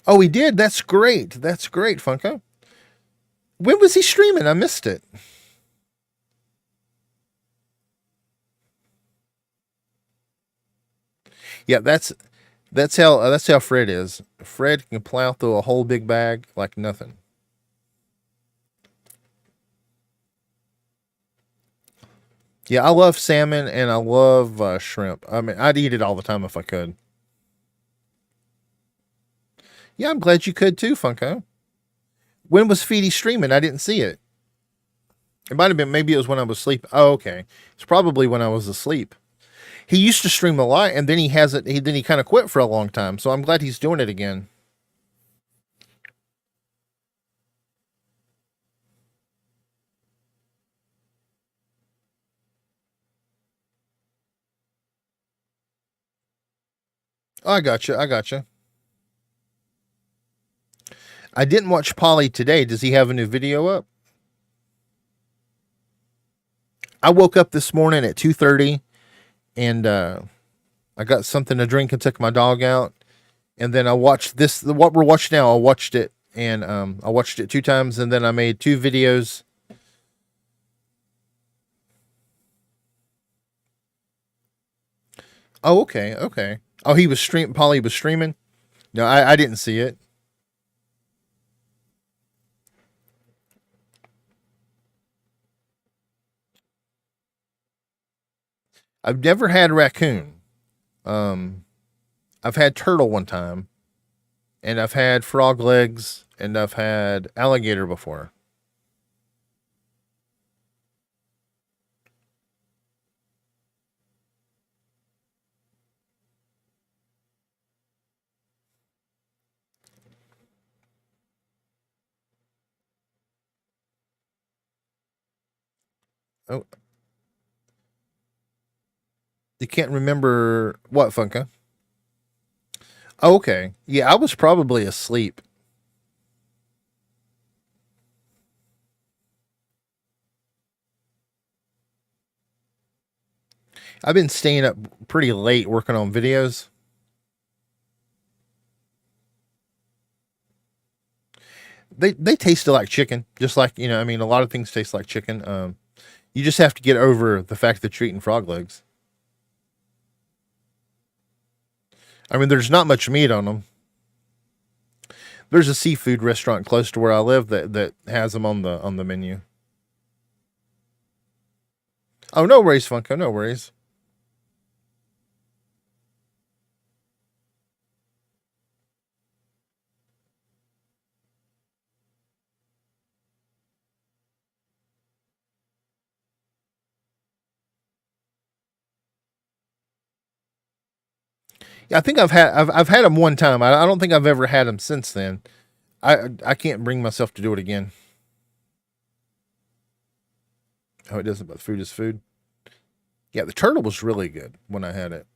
Oh, he did. That's great. That's great, Funko. When was he streaming? I missed it. Yeah, that's how Fred is. Fred can plow through a whole big bag like nothing. Yeah, I love salmon and I love shrimp. I mean, I'd eat it all the time if I could. Yeah, I'm glad you could too, Funko. When was Feedy streaming? I didn't see it. It might have been, maybe it was when I was asleep. Oh, okay. It's probably when I was asleep. He used to stream a lot, and then he hasn't. Then he kind of quit for a long time. So I'm glad he's doing it again. Oh, I got you. I got you. I didn't watch Polly today. Does he have a new video up? I woke up this morning at 2:30, and I got something to drink and took my dog out, and then I watched this. What we're watching now, I watched it, and I watched it 2 times, and then I made 2 videos. Oh, okay, okay. Oh, he was stream. Polly was streaming. No, I didn't see it. I've never had raccoon. Um, I've had turtle one time, and I've had frog legs, and I've had alligator before. Oh, you can't remember what, Funka? Oh, okay. Yeah, I was probably asleep. I've been staying up pretty late working on videos. They tasted like chicken, just like I mean, a lot of things taste like chicken. You just have to get over the fact that you're eating frog legs. I mean, there's not much meat on them. There's a seafood restaurant close to where I live that has them on the menu. Oh, no worries, Funko. No worries. Yeah, I think I've had them one time. I don't think I've ever had them since then. I can't bring myself to do it again. Oh, it doesn't. But food is food. Yeah, the turtle was really good when I had it.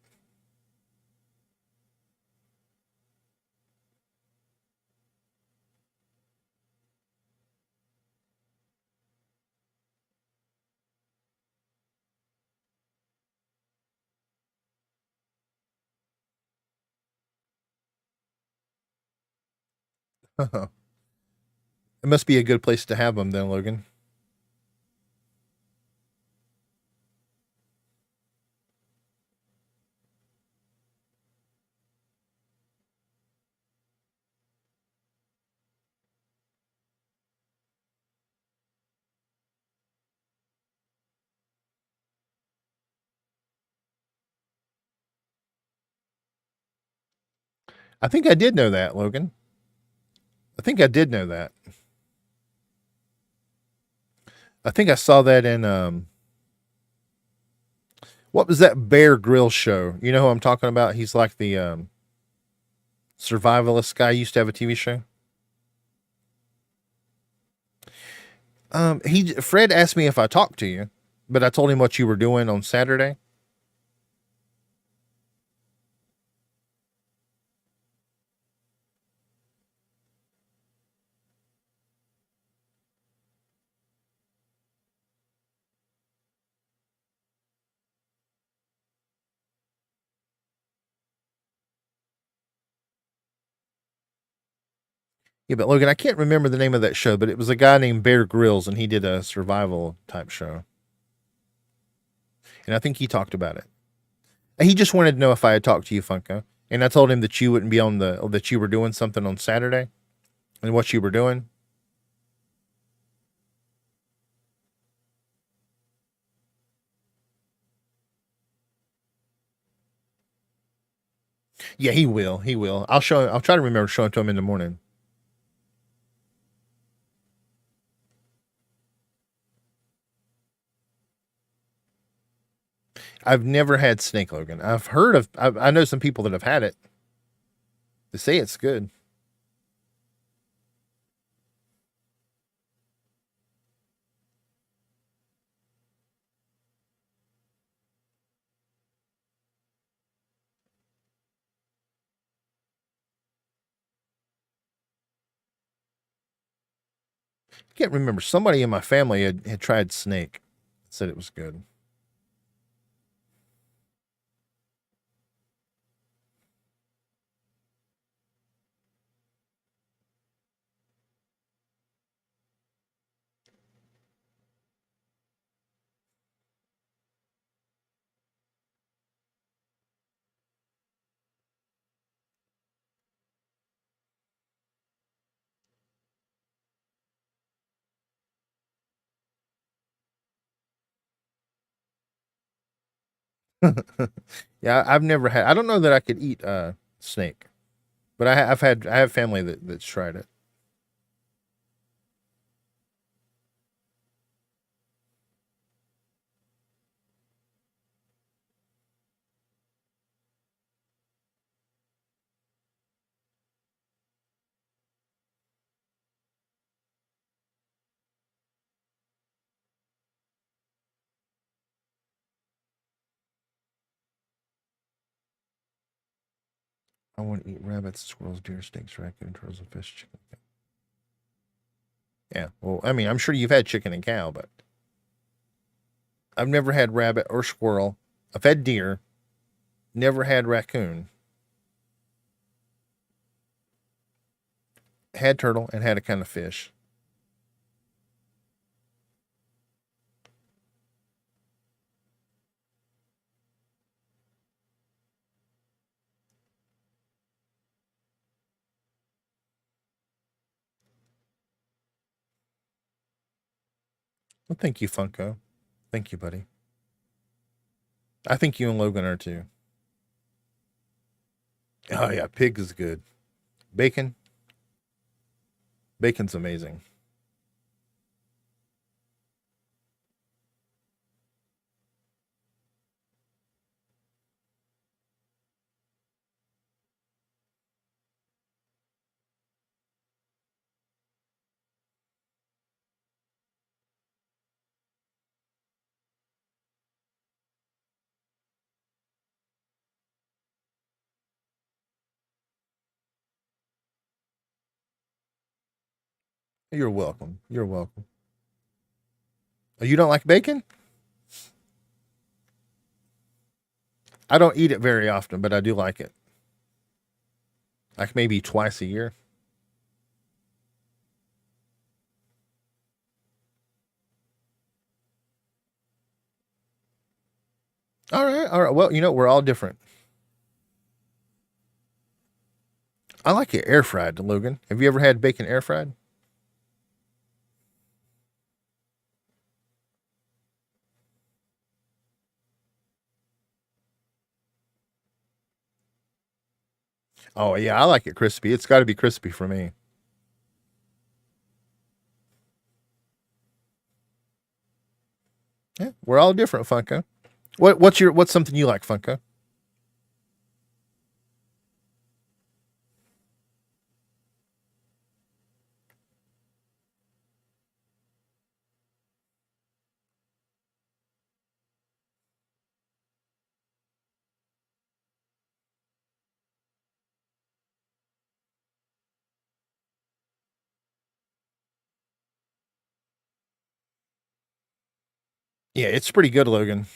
It must be a good place to have them then, Logan. I think I did know that, Logan. I think I did know that. I think I saw that in what was that Bear Grill show? You know who I'm talking about? He's like the survivalist guy. He used to have a TV show. He Fred asked me if I talked to you, but I told him what you were doing on Saturday. Yeah, but Logan, I can't remember the name of that show, but it was a guy named Bear Grylls, and he did a survival type show, and I think he talked about it. He just wanted to know if I had talked to you, Funko, and I told him that you wouldn't be on that you were doing something on Saturday, and what you were doing. Yeah, he will. He will. I'll show him. I'll try to remember showing it to him in the morning. I've never had snake, Logan. I've heard of. I know some people that have had it. They say it's good. I can't remember. Somebody in my family had tried snake. Said it was good. Yeah, I've never had. I don't know that I could eat snake, but I have family that's tried it. I want to eat rabbits, squirrels, deer, snakes, raccoon, turtles, and fish, chicken. Yeah. Well, I mean, I'm sure you've had chicken and cow, but I've never had rabbit or squirrel. I've had deer. Never had raccoon. Had turtle and had a kind of fish. Well, thank you, Funko. Thank you, buddy. I think you and Logan are too. Oh yeah, pig is good. Bacon. Bacon's amazing. You're welcome. You're welcome. Oh, you don't like bacon? I don't eat it very often, but I do like it. Like maybe twice a year. All right, all right. Well, we're all different. I like it air fried, Logan. Have you ever had bacon air fried? Oh yeah, I like it crispy. It's got to be crispy for me. Yeah, we're all different, Funko. What's something you like, Funko? Yeah, it's pretty good, Logan.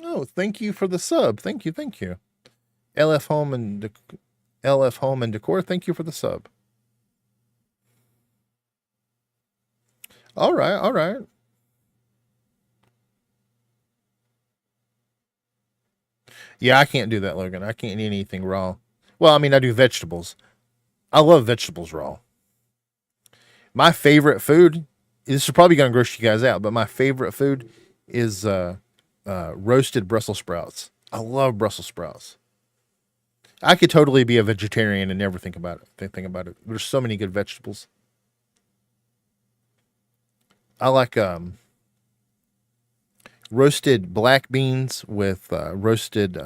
Oh, thank you for the sub. Thank you, thank you. LF Home and LF Home and Decor. Thank you for the sub. All right, all right. Yeah, I can't do that, Logan. I can't eat anything raw. Well, I mean, I do vegetables. I love vegetables raw. My favorite food. This is probably going to gross you guys out, but my favorite food is roasted Brussels sprouts. I love Brussels sprouts. I could totally be a vegetarian and never think about it. Think about it. There's so many good vegetables. I like roasted black beans with roasted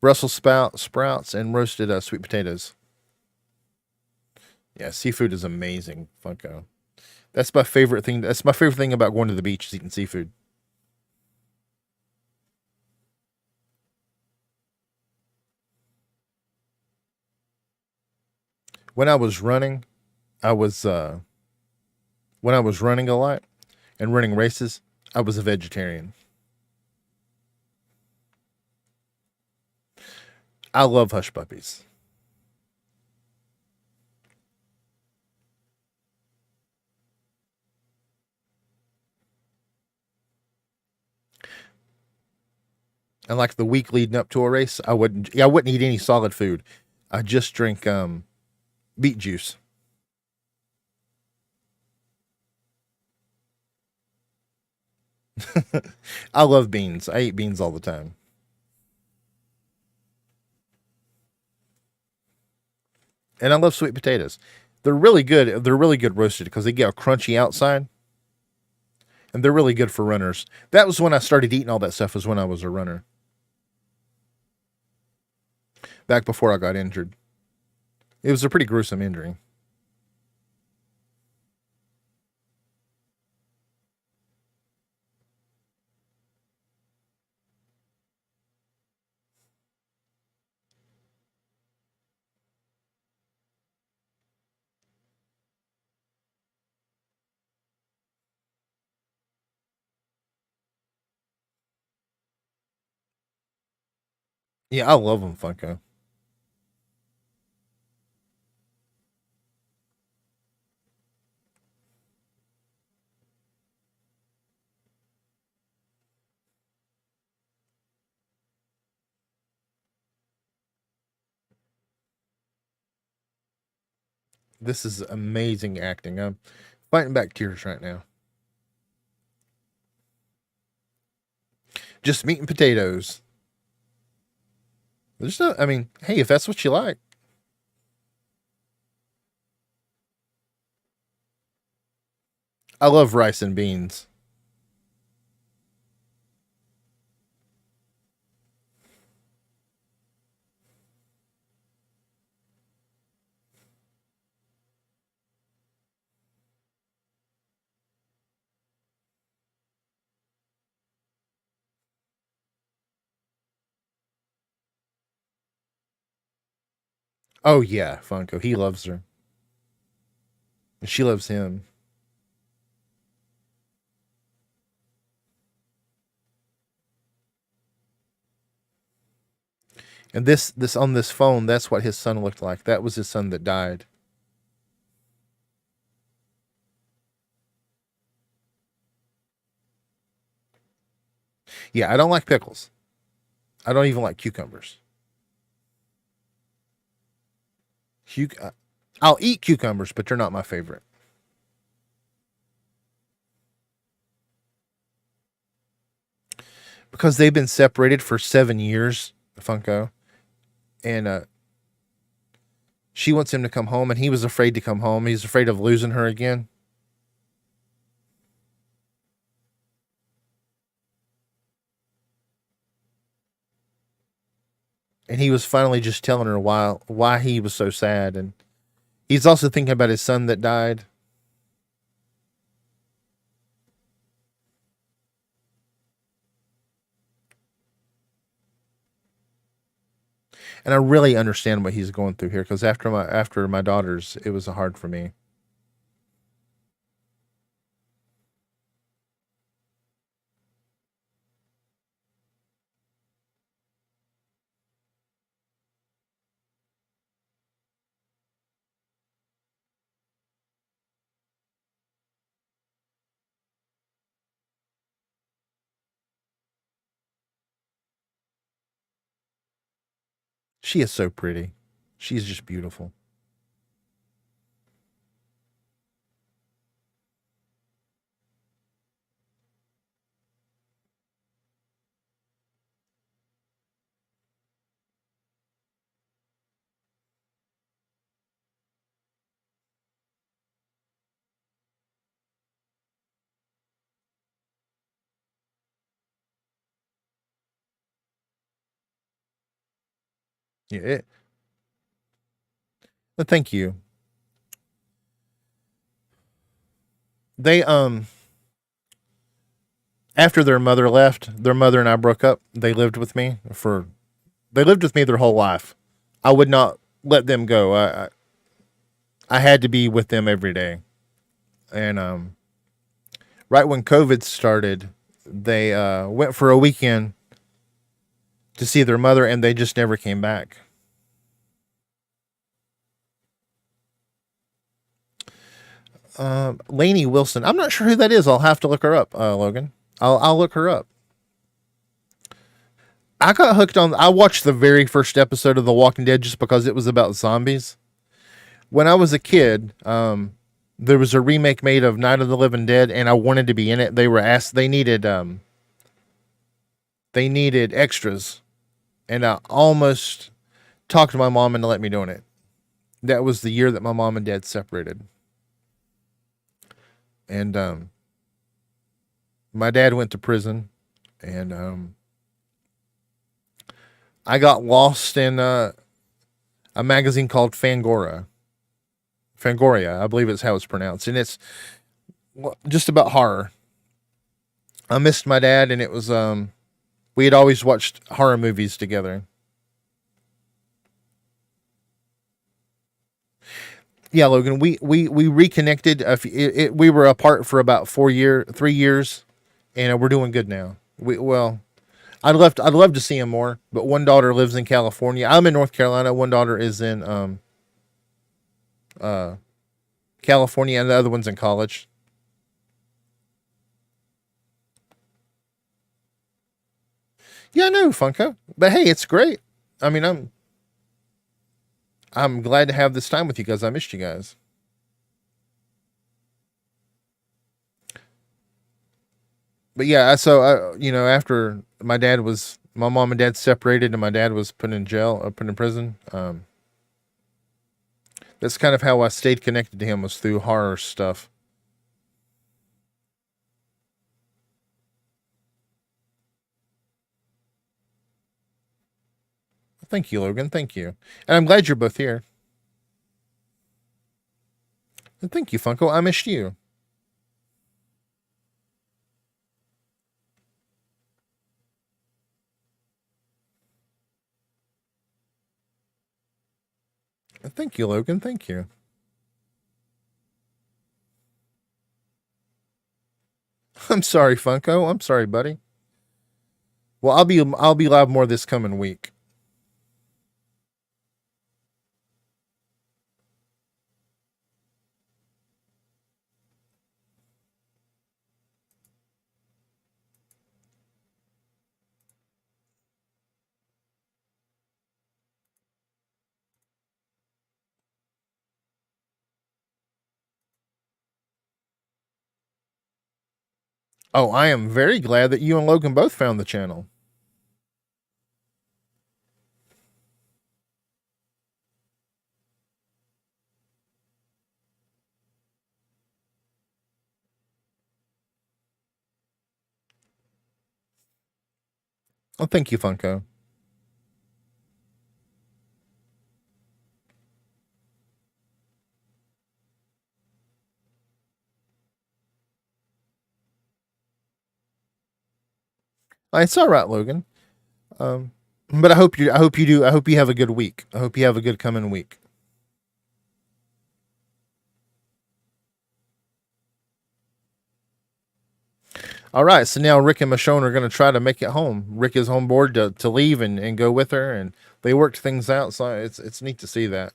Brussels sprouts and roasted sweet potatoes. Yeah, seafood is amazing, Funko. That's my favorite thing. That's my favorite thing about going to the beach is eating seafood. When I was running, I was when I was running a lot and running races, I was a vegetarian. I love hush puppies. And like the week leading up to a race, I wouldn't eat any solid food. I just drink beet juice. I love beans. I eat beans all the time. And I love sweet potatoes. They're really good. They're really good roasted because they get a crunchy outside, and they're really good for runners. That was when I started eating all that stuff. Was when I was a runner, back before I got injured. It was a pretty gruesome injury. Yeah, I love them, Funko. This is amazing acting. I'm fighting back tears right now. Just meat and potatoes. There's no. I mean, hey, if that's what you like, I love rice and beans. Oh yeah, Funko. He loves her, and she loves him. And this on this phone, that's what his son looked like. That was his son that died. Yeah, I don't like pickles. I don't even like cucumbers. I'll eat cucumbers, but they're not my favorite because they've been separated for 7 years, Funko, and she wants him to come home, and he was afraid to come home. He's afraid of losing her again, and he was finally just telling her why he was so sad, and he's also thinking about his son that died. And I really understand what he's going through here because after my daughters, it was hard for me. She is so pretty. She's just beautiful. Yeah, thank you. They after their mother left, their mother and I broke up. They lived with me their whole life. I would not let them go. I had to be with them every day. And right when COVID started, they went for a weekend to see their mother, and they just never came back. Lainey Wilson. I'm not sure who that is. I'll have to look her up, Logan. I'll look her up. I got hooked on. I watched the very first episode of The Walking Dead just because it was about zombies. When I was a kid, there was a remake made of Night of the Living Dead, and I wanted to be in it. They were asked. They needed extras, and I almost talked to my mom into let me doing it. That was the year that my mom and dad separated, and my dad went to prison, and I got lost in a magazine called Fangoria, I believe it's how it's pronounced, and it's just about horror. I missed my dad, and it was we had always watched horror movies together. Yeah, Logan, we reconnected. We were apart for about 3 years, and we're doing good now. I'd love to see him more, but one daughter lives in California. I'm in North Carolina. One daughter is in uh California, and the other one's in college. Yeah, I know, Funko. But hey, it's great. I mean, I'm glad to have this time with you guys. I missed you guys. But yeah, after my mom and dad separated, and my dad was put in jail, put in prison. That's kind of how I stayed connected to him, was through horror stuff. Thank you, Logan. Thank you, and I'm glad you're both here. And thank you, Funko. I missed you. And thank you, Logan. Thank you. I'm sorry, Funko. I'm sorry, buddy. Well, I'll be live more this coming week. Oh, I am very glad that you and Logan both found the channel. Oh, thank you, Funko. It's all right, Logan. Um, but I hope you have a good week. I hope you have a good coming week. All right, so now Rick and Michonne are going to try to make it home. Rick is on board to leave and go with her, and they worked things out. So it's neat to see that.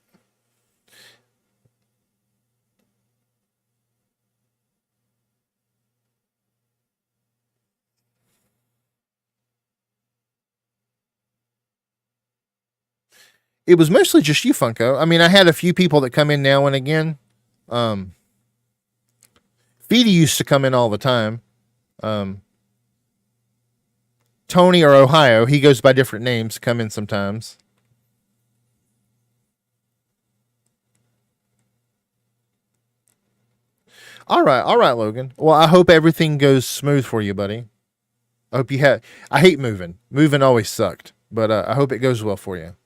It was mostly just you, Funko. I mean, I had a few people that come in now and again. Um, Feedy used to come in all the time. Um, Tony or Ohio, he goes by different names, come in sometimes. All right, Logan. Well, I hope everything goes smooth for you, buddy. I hope you have. I hate moving. Moving always sucked, but I hope it goes well for you.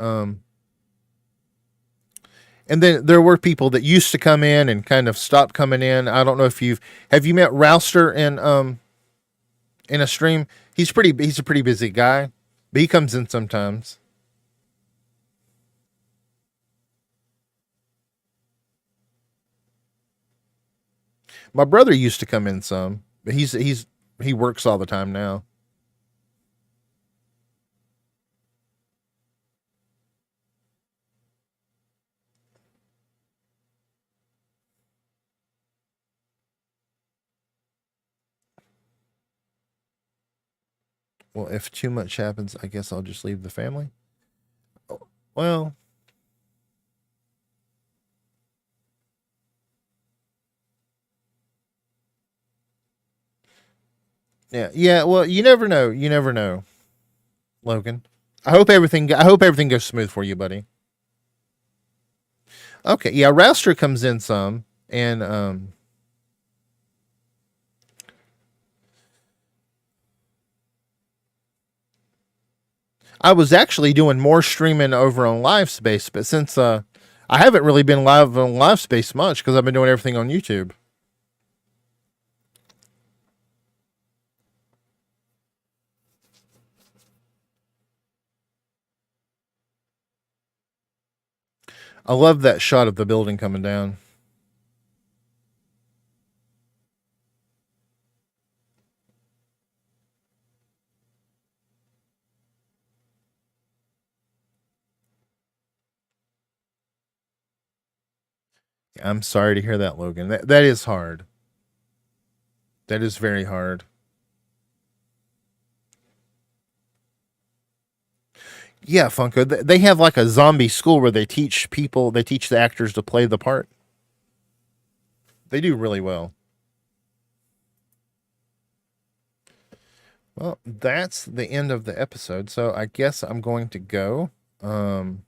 And then there were people that used to come in and kind of stopped coming in. I don't know if have you met Rouster in a stream. He's a pretty busy guy, but he comes in sometimes. My brother used to come in some, but he works all the time now. Well, if too much happens, I guess I'll just leave the family. Well, yeah, yeah. Well, you never know. You never know, Logan. I hope everything goes smooth for you, buddy. Okay, yeah. Rouster comes in some, and I was actually doing more streaming over on Live Space, but since I haven't really been live on Live Space much because I've been doing everything on YouTube. I love that shot of the building coming down. I'm sorry to hear that, Logan. That is hard. That is very hard. Yeah, Funko. They have like a zombie school where they teach the actors to play the part. They do really well. Well, that's the end of the episode. So I guess I'm going to go. Um,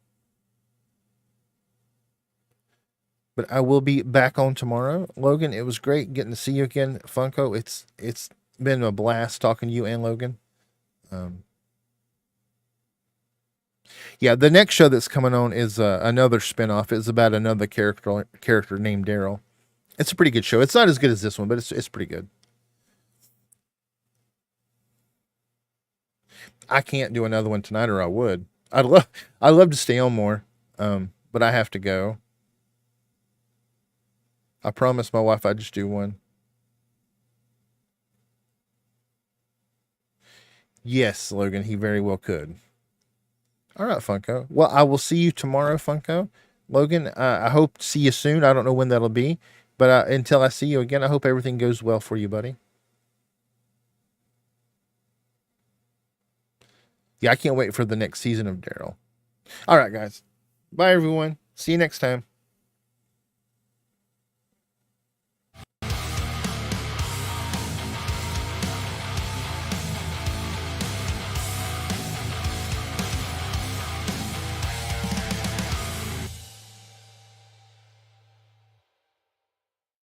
but I will be back on tomorrow. Logan, it was great getting to see you again, Funko. It's been a blast talking to you and Logan. Um, yeah, the next show that's coming on is another spinoff. It's about another character named Daryl. It's a pretty good show. It's not as good as this one, but it's pretty good. I can't do another one tonight, or I would. I'd love to stay on more, but I have to go. I promised my wife I'd just do one. Yes, Logan, he very well could. All right, Funko. Well, I will see you tomorrow, Funko. Logan, I hope to see you soon. I don't know when that'll be, but until I see you again, I hope everything goes well for you, buddy. Yeah, I can't wait for the next season of Daryl. All right, guys. Bye, everyone. See you next time.